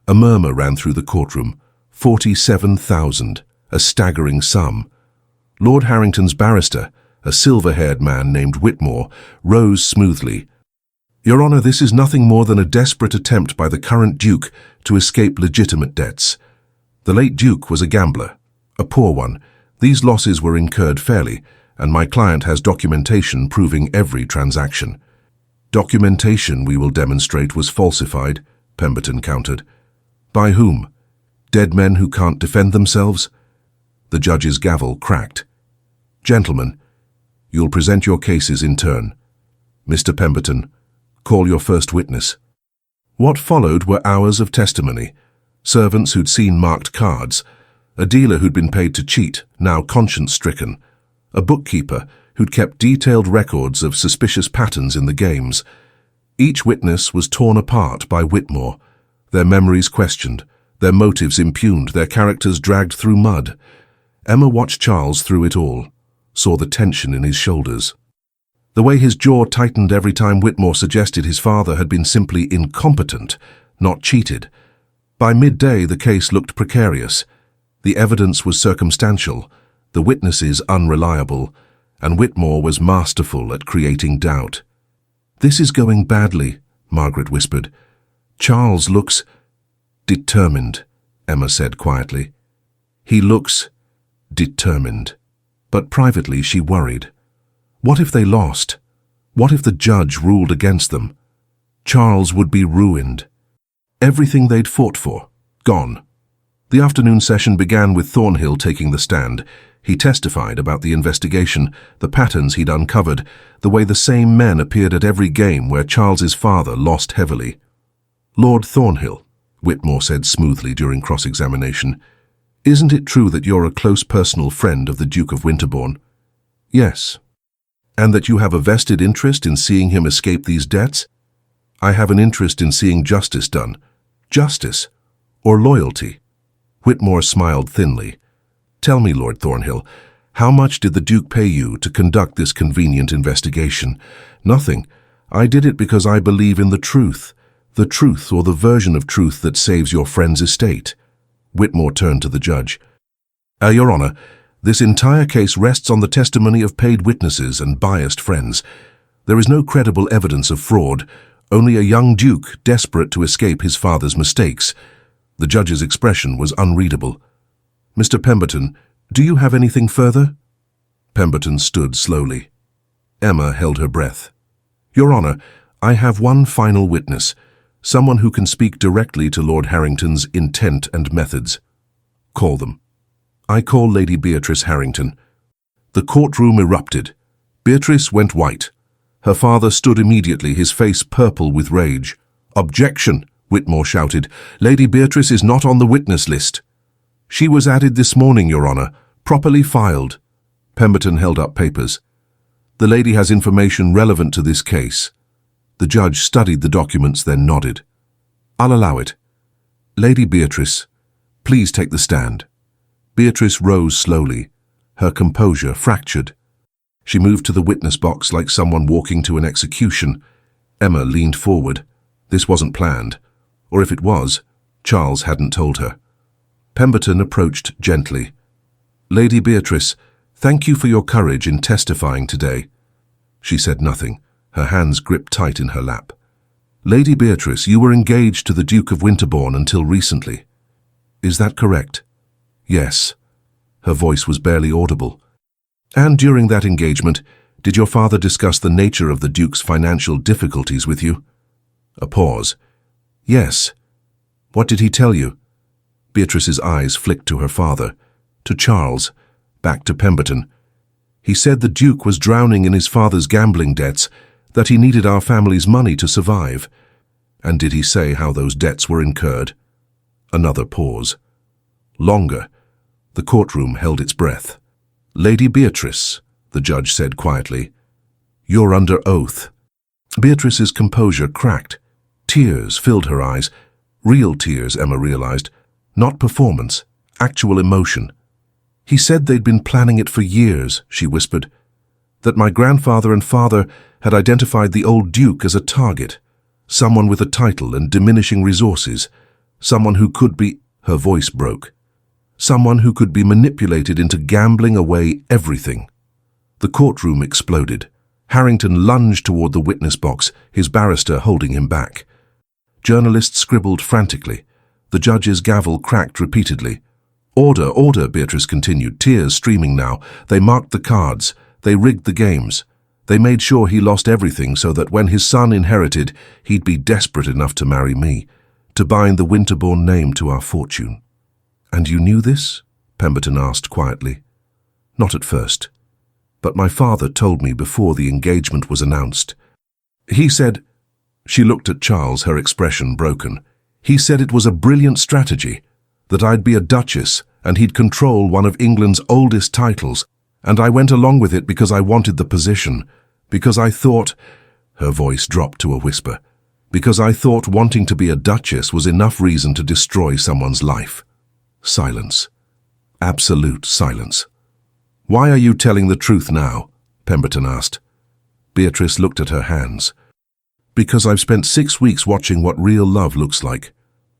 A murmur ran through the courtroom. 47,000, a staggering sum. Lord Harrington's barrister, a silver-haired man named Whitmore, rose smoothly. Your Honour, this is nothing more than a desperate attempt by the current Duke to escape legitimate debts. The late Duke was a gambler, a poor one. These losses were incurred fairly, and my client has documentation proving every transaction. Documentation, we will demonstrate, was falsified, Pemberton countered. By whom? Dead men who can't defend themselves? The judge's gavel cracked. Gentlemen, you'll present your cases in turn. Mr. Pemberton, call your first witness. What followed were hours of testimony. Servants who'd seen marked cards, a dealer who'd been paid to cheat, now conscience-stricken, a bookkeeper who'd kept detailed records of suspicious patterns in the games. Each witness was torn apart by Whitmore, their memories questioned, their motives impugned, their characters dragged through mud. Emma watched Charles through it all, saw the tension in his shoulders. The way his jaw tightened every time Whitmore suggested his father had been simply incompetent, not cheated. By midday, the case looked precarious. The evidence was circumstantial, the witnesses unreliable, and Whitmore was masterful at creating doubt. This is going badly, Margaret whispered. Charles looks determined, Emma said quietly. He looks determined. But privately she worried. What if they lost? What if the judge ruled against them? Charles would be ruined. Everything they'd fought for, gone. The afternoon session began with Thornhill taking the stand. He testified about the investigation, the patterns he'd uncovered, the way the same men appeared at every game where Charles's father lost heavily. Lord Thornhill, Whitmore said smoothly during cross-examination, isn't it true that you're a close personal friend of the Duke of Winterbourne? Yes. And that you have a vested interest in seeing him escape these debts? I have an interest in seeing justice done. Justice, or loyalty. Whitmore smiled thinly. Tell me, Lord Thornhill, how much did the Duke pay you to conduct this convenient investigation? Nothing. I did it because I believe in the truth. The truth or the version of truth that saves your friend's estate. Whitmore turned to the judge. Your Honor, this entire case rests on the testimony of paid witnesses and biased friends. There is no credible evidence of fraud, only a young duke desperate to escape his father's mistakes. The judge's expression was unreadable. Mr. Pemberton, do you have anything further? Pemberton stood slowly. Emma held her breath. Your Honor, I have one final witness, someone who can speak directly to Lord Harrington's intent and methods. Call them. I call Lady Beatrice Harrington. The courtroom erupted. Beatrice went white. Her father stood immediately, his face purple with rage. Objection, Whitmore shouted. Lady Beatrice is not on the witness list. She was added this morning, Your Honor, properly filed. Pemberton held up papers. The lady has information relevant to this case. The judge studied the documents, then nodded. I'll allow it. Lady Beatrice, please take the stand. Beatrice rose slowly, her composure fractured. She moved to the witness box like someone walking to an execution. Emma leaned forward. This wasn't planned. Or if it was, Charles hadn't told her. Pemberton approached gently. Lady Beatrice, thank you for your courage in testifying today. She said nothing, her hands gripped tight in her lap. Lady Beatrice, you were engaged to the Duke of Winterbourne until recently. Is that correct? Yes. Her voice was barely audible. And during that engagement, did your father discuss the nature of the Duke's financial difficulties with you? A pause. Yes. What did he tell you? Beatrice's eyes flicked to her father, to Charles, back to Pemberton. He said the Duke was drowning in his father's gambling debts, that he needed our family's money to survive. And did he say how those debts were incurred? Another pause. Longer. The courtroom held its breath. Lady Beatrice, the judge said quietly, you're under oath. Beatrice's composure cracked. Tears filled her eyes. Real tears, Emma realized. Not performance, actual emotion. He said they'd been planning it for years, she whispered. That my grandfather and father had identified the old Duke as a target, someone with a title and diminishing resources, someone who could be— Her voice broke. Someone who could be manipulated into gambling away everything. The courtroom exploded. Harrington lunged toward the witness box, his barrister holding him back. Journalists scribbled frantically. The judge's gavel cracked repeatedly. Order, order, Beatrice continued, tears streaming now. They marked the cards. They rigged the games. They made sure he lost everything so that when his son inherited, he'd be desperate enough to marry me, to bind the Winterbourne name to our fortune. And you knew this? Pemberton asked quietly. Not at first. But my father told me before the engagement was announced. He said— She looked at Charles, her expression broken. He said it was a brilliant strategy, that I'd be a duchess and he'd control one of England's oldest titles, and I went along with it because I wanted the position, because I thought— Her voice dropped to a whisper. Because I thought wanting to be a duchess was enough reason to destroy someone's life. Silence. Absolute silence. Why are you telling the truth now? Pemberton asked. Beatrice looked at her hands. Because I've spent 6 weeks watching what real love looks like.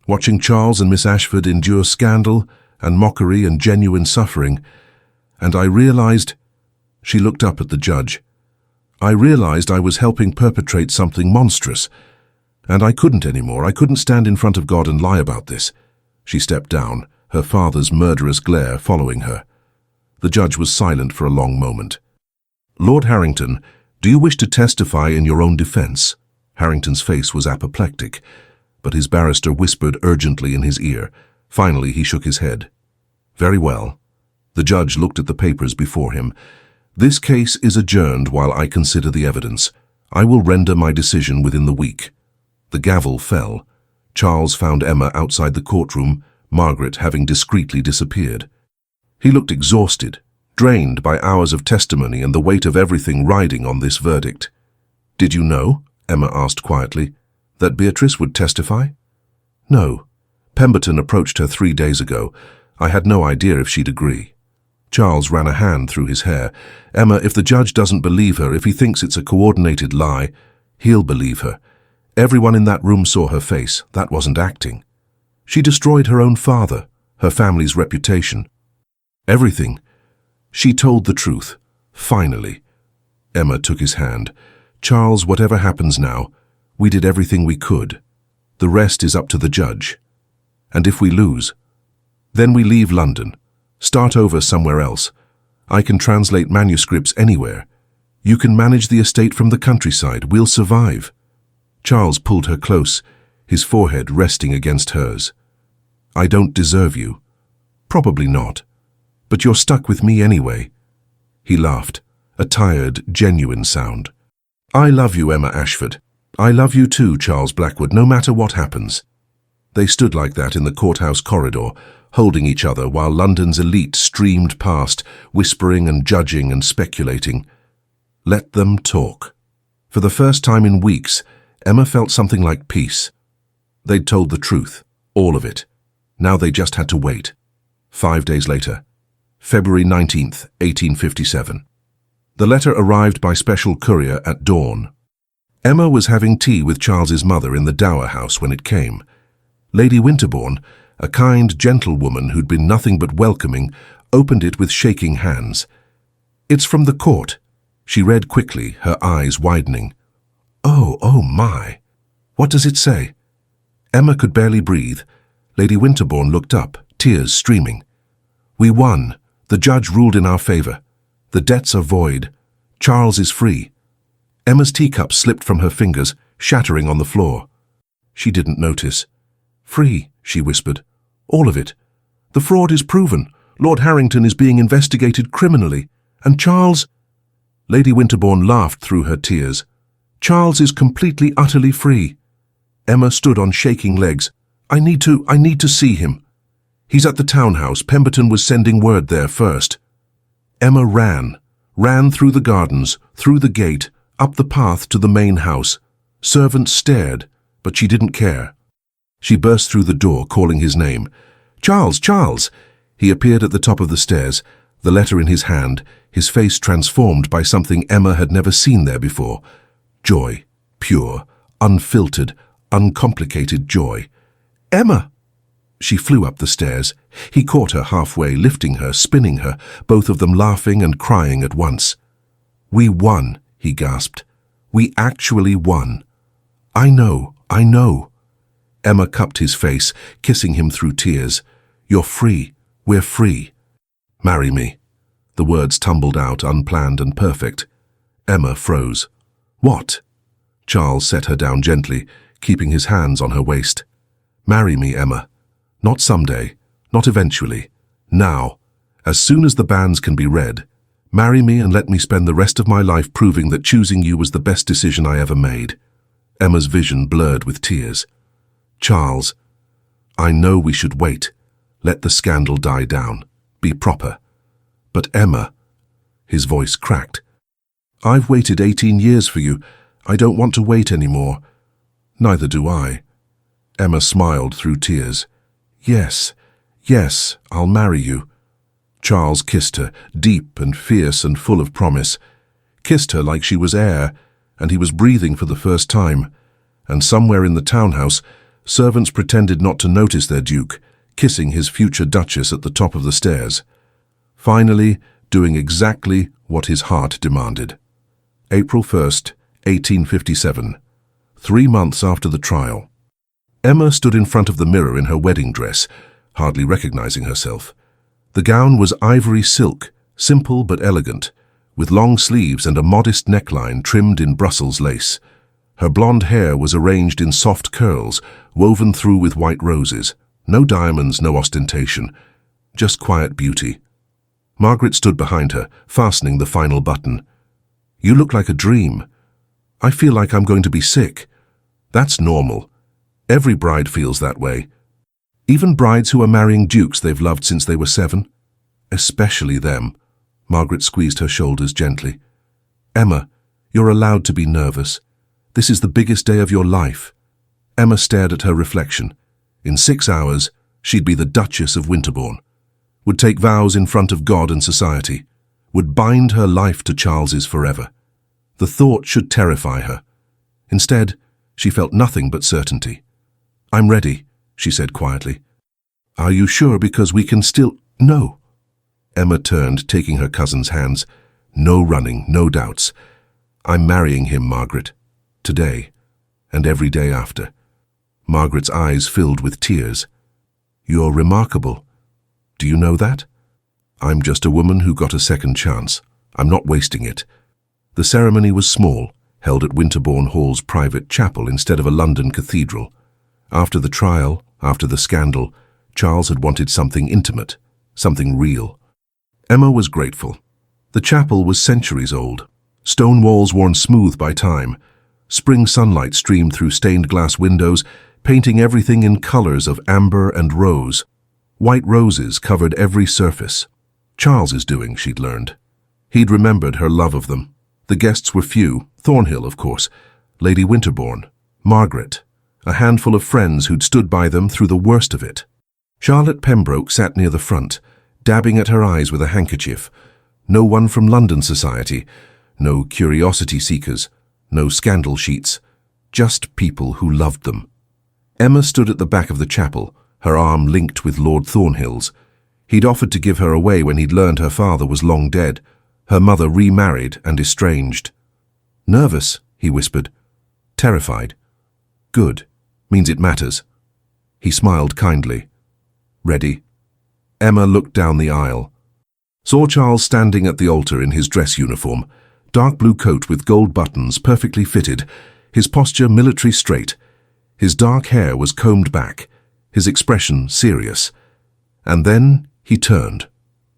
Watching Charles and Miss Ashford endure scandal and mockery and genuine suffering. And I realized— She looked up at the judge. I realized I was helping perpetrate something monstrous. And I couldn't anymore. I couldn't stand in front of God and lie about this. She stepped down, her father's murderous glare following her. The judge was silent for a long moment. Lord Harrington, do you wish to testify in your own defense? Harrington's face was apoplectic, but his barrister whispered urgently in his ear. Finally, he shook his head. Very well. The judge looked at the papers before him. This case is adjourned while I consider the evidence. I will render my decision within the week. The gavel fell. Charles found Emma outside the courtroom, Margaret having discreetly disappeared. He looked exhausted, drained by hours of testimony and the weight of everything riding on this verdict. Did you know, Emma asked quietly, that Beatrice would testify? No. Pemberton approached her 3 days ago. I had no idea if she'd agree. Charles ran a hand through his hair. Emma, if the judge doesn't believe her, if he thinks it's a coordinated lie, he'll believe her. Everyone in that room saw her face. That wasn't acting. She destroyed her own father, her family's reputation. Everything. She told the truth. Finally. Emma took his hand. Charles, whatever happens now, we did everything we could. The rest is up to the judge. And if we lose, then we leave London. Start over somewhere else. I can translate manuscripts anywhere. You can manage the estate from the countryside. We'll survive. Charles pulled her close, his forehead resting against hers. I don't deserve you. Probably not. But you're stuck with me anyway. He laughed, a tired, genuine sound. I love you, Emma Ashford. I love you too, Charles Blackwood, no matter what happens. They stood like that in the courthouse corridor, holding each other while London's elite streamed past, whispering and judging and speculating. Let them talk. For the first time in weeks, Emma felt something like peace. They'd told the truth, all of it. Now they just had to wait. 5 days later, February 19th, 1857. The letter arrived by special courier at dawn. Emma was having tea with Charles's mother in the dower house when it came. Lady Winterbourne, a kind, gentle woman who'd been nothing but welcoming, opened it with shaking hands. It's from the court. She read quickly, her eyes widening. Oh my. What does it say? Emma could barely breathe. Lady Winterbourne looked up, tears streaming. We won. The judge ruled in our favor. The debts are void. Charles is free. Emma's teacup slipped from her fingers, shattering on the floor. She didn't notice. Free, she whispered. All of it. The fraud is proven. Lord Harrington is being investigated criminally. And Charles... Lady Winterbourne laughed through her tears. Charles is completely, utterly free. Emma stood on shaking legs. I need to see him. He's at the townhouse. Pemberton was sending word there first. Emma ran through the gardens, through the gate, up the path to the main house. Servants stared, but she didn't care. She burst through the door, calling his name. Charles, Charles! He appeared at the top of the stairs, the letter in his hand, his face transformed by something Emma had never seen there before. Joy, pure, unfiltered, uncomplicated joy. Emma! She flew up the stairs. He caught her halfway, lifting her, spinning her, both of them laughing and crying at once. We won, he gasped. We actually won. I know. Emma cupped his face, kissing him through tears. You're free. We're free. Marry me. The words tumbled out, unplanned and perfect. Emma froze. What? Charles set her down gently, keeping his hands on her waist. Marry me, Emma. Not someday, not eventually. Now, as soon as the banns can be read, marry me and let me spend the rest of my life proving that choosing you was the best decision I ever made. Emma's vision blurred with tears. Charles, I know we should wait. Let the scandal die down. Be proper. But Emma, his voice cracked. I've waited 18 years for you. I don't want to wait anymore. Neither do I. Emma smiled through tears. Yes, I'll marry you. Charles kissed her, deep and fierce and full of promise. Kissed her like she was air, and he was breathing for the first time. And somewhere in the townhouse, servants pretended not to notice their duke, kissing his future duchess at the top of the stairs. Finally, doing exactly what his heart demanded. April 1st, 1857, 3 months after the trial. Emma stood in front of the mirror in her wedding dress, hardly recognizing herself. The gown was ivory silk, simple but elegant, with long sleeves and a modest neckline trimmed in Brussels lace. Her blonde hair was arranged in soft curls, woven through with white roses. No diamonds, no ostentation, just quiet beauty. Margaret stood behind her, fastening the final button. You look like a dream. I feel like I'm going to be sick. That's normal. Every bride feels that way. Even brides who are marrying dukes they've loved since they were 7. Especially them. Margaret squeezed her shoulders gently. Emma, you're allowed to be nervous. This is the biggest day of your life. Emma stared at her reflection. In 6 hours, she'd be the Duchess of Winterbourne. Would take vows in front of God and society. Would bind her life to Charles's forever. The thought should terrify her. Instead, She felt nothing but certainty. "I'm ready," she said quietly. "Are you sure? Because we can still—" "No." Emma turned, taking her cousin's hands. "No running, no doubts. I'm marrying him, Margaret. Today, and every day after." Margaret's eyes filled with tears. "You're remarkable. Do you know that? I'm just a woman who got a second chance. I'm not wasting it." The ceremony was small, held at Winterbourne Hall's private chapel instead of a London cathedral. After the trial, after the scandal, Charles had wanted something intimate, something real. Emma was grateful. The chapel was centuries old, stone walls worn smooth by time. Spring sunlight streamed through stained glass windows, painting everything in colors of amber and rose. White roses covered every surface. Charles's doing, she'd learned. He'd remembered her love of them. The guests were few, Thornhill, of course, Lady Winterbourne, Margaret, a handful of friends who'd stood by them through the worst of it. Charlotte Pembroke sat near the front, dabbing at her eyes with a handkerchief. No one from London society, no curiosity seekers, no scandal sheets, just people who loved them. Emma stood at the back of the chapel, her arm linked with Lord Thornhill's. He'd offered to give her away when he'd learned her father was long dead, her mother remarried and estranged. "Nervous," he whispered. "Terrified. Good. Means it matters." He smiled kindly. "Ready?" Emma looked down the aisle. Saw Charles standing at the altar in his dress uniform, dark blue coat with gold buttons perfectly fitted, his posture military straight. His dark hair was combed back, his expression serious. And then he turned,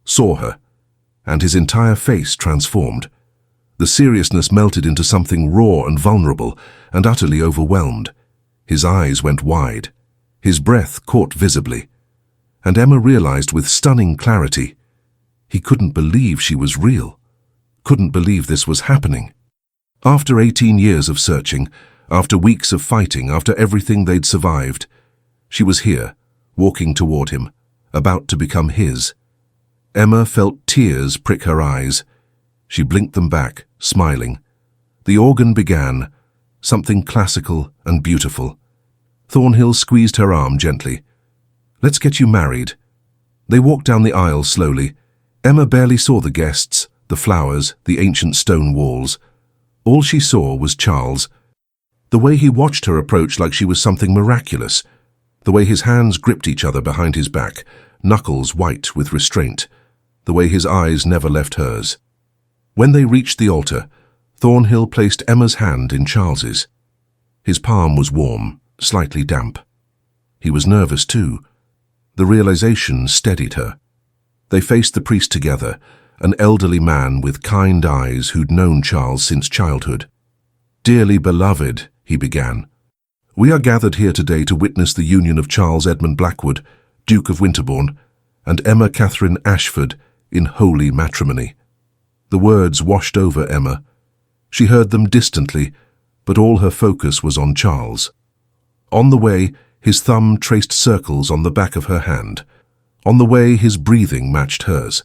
saw her, and his entire face transformed. The seriousness melted into something raw and vulnerable and utterly overwhelmed. His eyes went wide. His breath caught visibly. And Emma realized with stunning clarity, he couldn't believe she was real. Couldn't believe this was happening. After 18 years of searching, after weeks of fighting, after everything they'd survived, she was here, walking toward him, about to become his. Emma felt tears prick her eyes. She blinked them back, smiling. The organ began, something classical and beautiful. Thornhill squeezed her arm gently. "Let's get you married." They walked down the aisle slowly. Emma barely saw the guests, the flowers, the ancient stone walls. All she saw was Charles. The way he watched her approach like she was something miraculous. The way his hands gripped each other behind his back, knuckles white with restraint. The way his eyes never left hers. When they reached the altar, Thornhill placed Emma's hand in Charles's. His palm was warm, slightly damp. He was nervous too. The realization steadied her. They faced the priest together, an elderly man with kind eyes who'd known Charles since childhood. "Dearly beloved," he began, "we are gathered here today to witness the union of Charles Edmund Blackwood, Duke of Winterbourne, and Emma Catherine Ashford in holy matrimony." The words washed over Emma. She heard them distantly, but all her focus was on Charles. On the way, his thumb traced circles on the back of her hand. On the way, his breathing matched hers.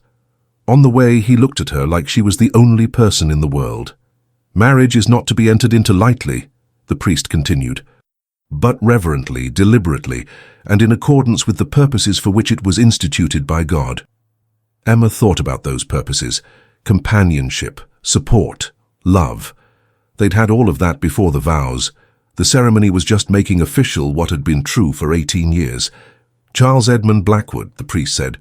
On the way, he looked at her like she was the only person in the world. "Marriage is not to be entered into lightly," the priest continued, "but reverently, deliberately, and in accordance with the purposes for which it was instituted by God." Emma thought about those purposes: companionship, support, love. They'd had all of that before the vows. The ceremony was just making official what had been true for 18 years. "Charles Edmund Blackwood," the priest said,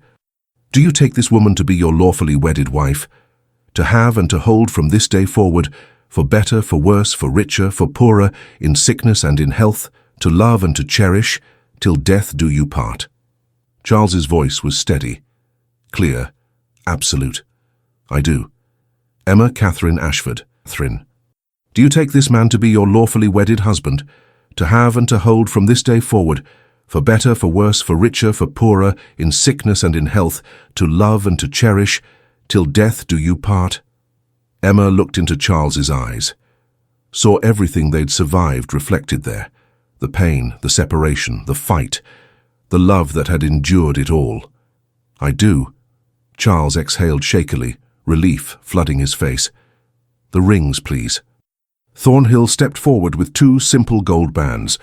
"do you take this woman to be your lawfully wedded wife? To have and to hold from this day forward, for better, for worse, for richer, for poorer, in sickness and in health, to love and to cherish, till death do you part?" Charles's voice was steady, clear, absolute. "I do." "Emma Catherine Ashford, Catherine, do you take this man to be your lawfully wedded husband, to have and to hold from this day forward, for better, for worse, for richer, for poorer, in sickness and in health, to love and to cherish, till death do you part?" Emma looked into Charles's eyes, saw everything they'd survived reflected there, the pain, the separation, the fight, the love that had endured it all. "I do." Charles exhaled shakily, relief flooding his face. "The rings, please." Thornhill stepped forward with 2 simple gold bands.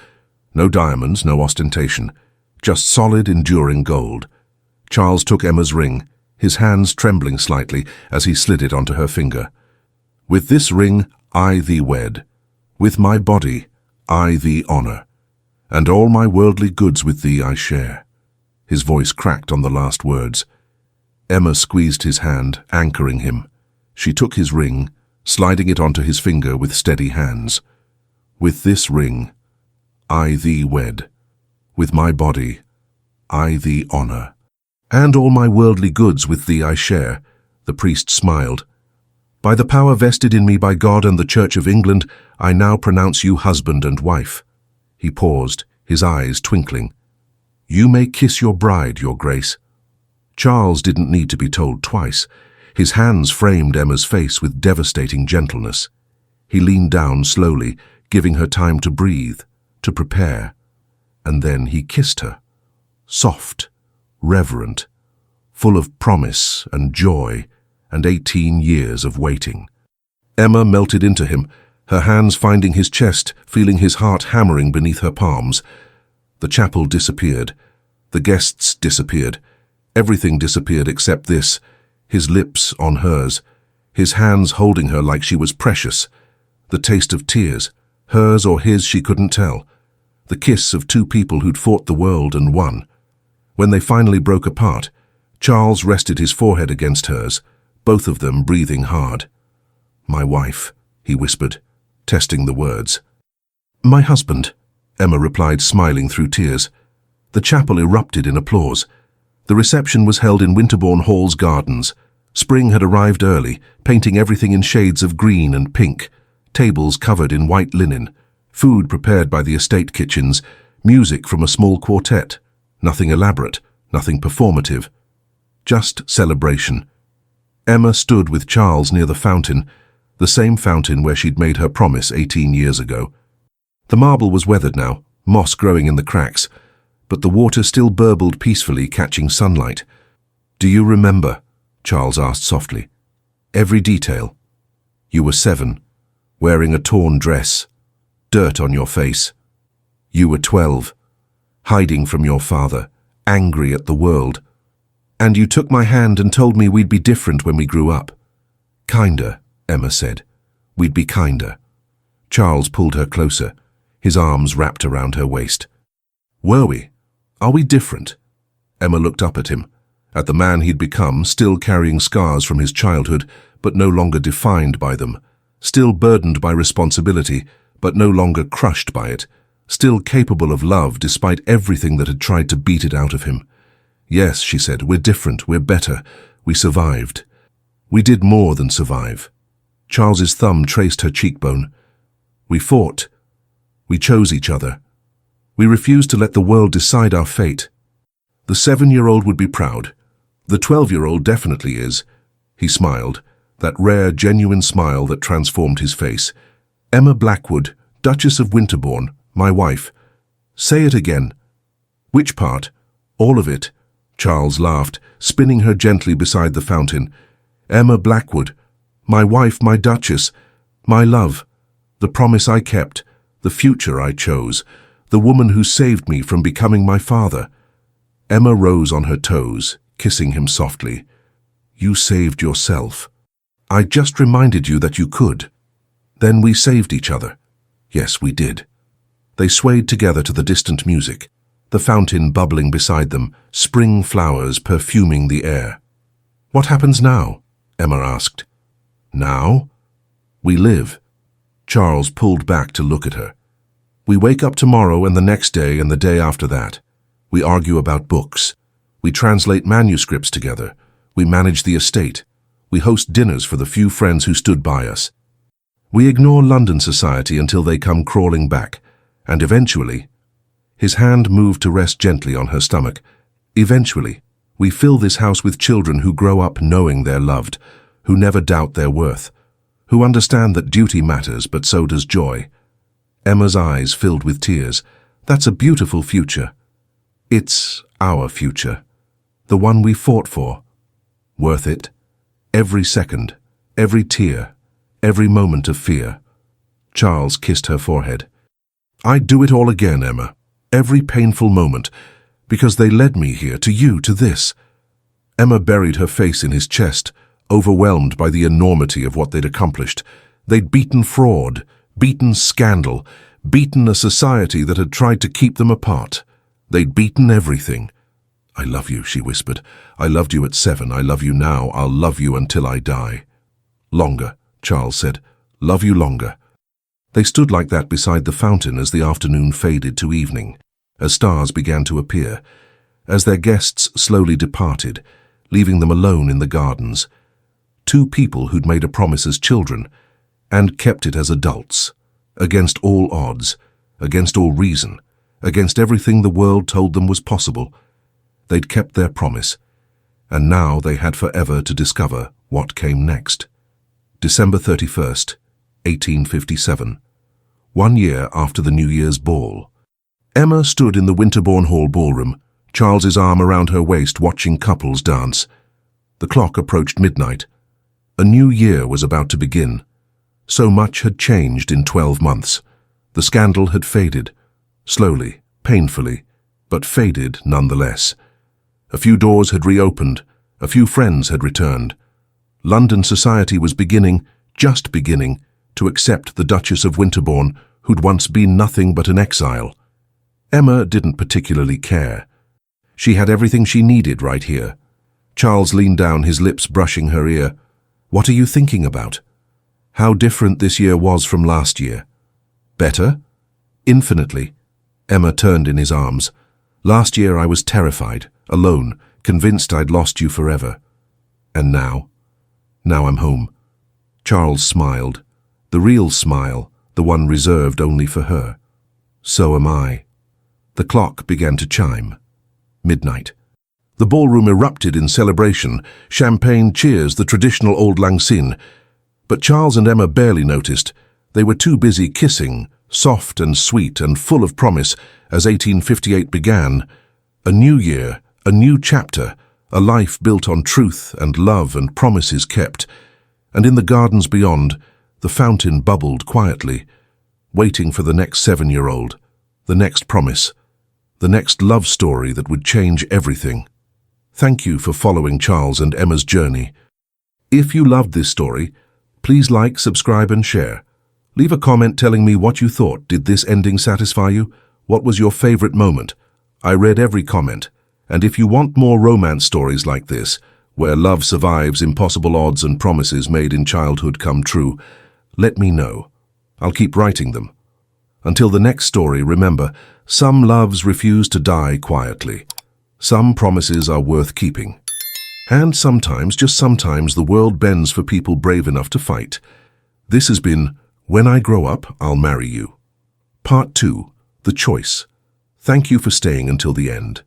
No diamonds, no ostentation. Just solid, enduring gold. Charles took Emma's ring, his hands trembling slightly as he slid it onto her finger. "With this ring I thee wed. With my body I thee honour. And all my worldly goods with thee I share." His voice cracked on the last words. Emma squeezed his hand, anchoring him. She took his ring, sliding it onto his finger with steady hands. "With this ring I thee wed. With my body I thee honour. And all my worldly goods with thee I share." The priest smiled. "By the power vested in me by God and the Church of England, I now pronounce you husband and wife." He paused, his eyes twinkling. "You may kiss your bride, your grace." Charles didn't need to be told twice. His hands framed Emma's face with devastating gentleness. He leaned down slowly, giving her time to breathe, to prepare. And then he kissed her. Soft, reverent, full of promise and joy and 18 years of waiting. Emma melted into him, her hands finding his chest, feeling his heart hammering beneath her palms. The chapel disappeared. The guests disappeared. Everything disappeared except this, his lips on hers, his hands holding her like she was precious. The taste of tears, hers or his she couldn't tell. The kiss of 2 people who'd fought the world and won. When they finally broke apart, Charles rested his forehead against hers, both of them breathing hard. "My wife," he whispered, testing the words. "My husband," Emma replied, smiling through tears. The chapel erupted in applause. The reception was held in Winterbourne Hall's gardens. Spring had arrived early, painting everything in shades of green and pink, tables covered in white linen, food prepared by the estate kitchens, music from a small quartet. Nothing elaborate, nothing performative. Just celebration. Emma stood with Charles near the fountain, the same fountain where she'd made her promise 18 years ago. The marble was weathered now, moss growing in the cracks, but the water still burbled peacefully, catching sunlight. "Do you remember?" Charles asked softly. "Every detail. You were 7, wearing a torn dress, dirt on your face. You were 12, hiding from your father, angry at the world. And you took my hand and told me we'd be different when we grew up." "Kinder," Emma said. "We'd be kinder." Charles pulled her closer, his arms wrapped around her waist. "Were we? Are we different?" Emma looked up at him, at the man he'd become, still carrying scars from his childhood, but no longer defined by them, still burdened by responsibility, but no longer crushed by it, still capable of love despite everything that had tried to beat it out of him. "Yes," she said, "we're different, we're better. We survived. We did more than survive." Charles's thumb traced her cheekbone. "We fought. We chose each other. We refused to let the world decide our fate. The 7-year-old would be proud. The 12-year-old definitely is." He smiled, that rare, genuine smile that transformed his face. "Emma Blackwood, Duchess of Winterbourne, my wife." "Say it again." "Which part?" "All of it." Charles laughed, spinning her gently beside the fountain. "Emma Blackwood, my wife, my Duchess, my love, the promise I kept, the future I chose, the woman who saved me from becoming my father." Emma rose on her toes, kissing him softly. "You saved yourself. I just reminded you that you could. Then we saved each other." "Yes, we did." They swayed together to the distant music, the fountain bubbling beside them, spring flowers perfuming the air. "What happens now?" Emma asked. "Now? We live." Charles pulled back to look at her. "We wake up tomorrow and the next day and the day after that. We argue about books. We translate manuscripts together. We manage the estate. We host dinners for the few friends who stood by us. We ignore London society until they come crawling back, and eventually—" His hand moved to rest gently on her stomach. "Eventually, we fill this house with children who grow up knowing they're loved, who never doubt their worth, who understand that duty matters, but so does joy." Emma's eyes filled with tears. "That's a beautiful future." "It's our future. The one we fought for. Worth it? Every second, every tear, every moment of fear." Charles kissed her forehead. "I'd do it all again, Emma. Every painful moment, because they led me here, to you, to this." Emma buried her face in his chest, overwhelmed by the enormity of what they'd accomplished. They'd beaten fraud, beaten scandal, beaten a society that had tried to keep them apart. They'd beaten everything. "I love you," she whispered. "I loved you at 7. I love you now. I'll love you until I die." "Longer," Charles said. "Love you longer." They stood like that beside the fountain as the afternoon faded to evening, as stars began to appear, as their guests slowly departed, leaving them alone in the gardens. Two people who'd made a promise as children, and kept it as adults, against all odds, against all reason, against everything the world told them was possible. They'd kept their promise, and now they had forever to discover what came next. December 31st, 1857. 1 year after the New Year's ball. Emma stood in the Winterbourne Hall ballroom, Charles's arm around her waist, watching couples dance. The clock approached midnight. A new year was about to begin. So much had changed in 12 months. The scandal had faded, slowly, painfully, but faded nonetheless. A few doors had reopened, a few friends had returned. London society was beginning, just beginning, to accept the Duchess of Winterbourne, who'd once been nothing but an exile. Emma didn't particularly care. She had everything she needed right here. Charles leaned down, his lips brushing her ear. "What are you thinking about?" How different this year was from last year. Better? Infinitely. Emma turned in his arms. "Last year I was terrified, alone, convinced I'd lost you forever. And now? Now I'm home." Charles smiled. The real smile, the one reserved only for her. "So am I." The clock began to chime. Midnight. The ballroom erupted in celebration, champagne cheers, the traditional Auld Lang Syne. But Charles and Emma barely noticed. They were too busy kissing, soft and sweet and full of promise, as 1858 began. A new year, a new chapter, a life built on truth and love and promises kept. And in the gardens beyond, the fountain bubbled quietly, waiting for the next 7-year-old, the next promise, the next love story that would change everything. Thank you for following Charles and Emma's journey. If you loved this story, please like, subscribe and share. Leave a comment telling me what you thought. Did this ending satisfy you? What was your favorite moment? I read every comment. And if you want more romance stories like this, where love survives, impossible odds and promises made in childhood come true, let me know. I'll keep writing them. Until the next story, remember, some loves refuse to die quietly. Some promises are worth keeping. And sometimes, just sometimes, the world bends for people brave enough to fight. This has been When I Grow Up, I'll Marry You. Part 2, The Choice. Thank you for staying until the end.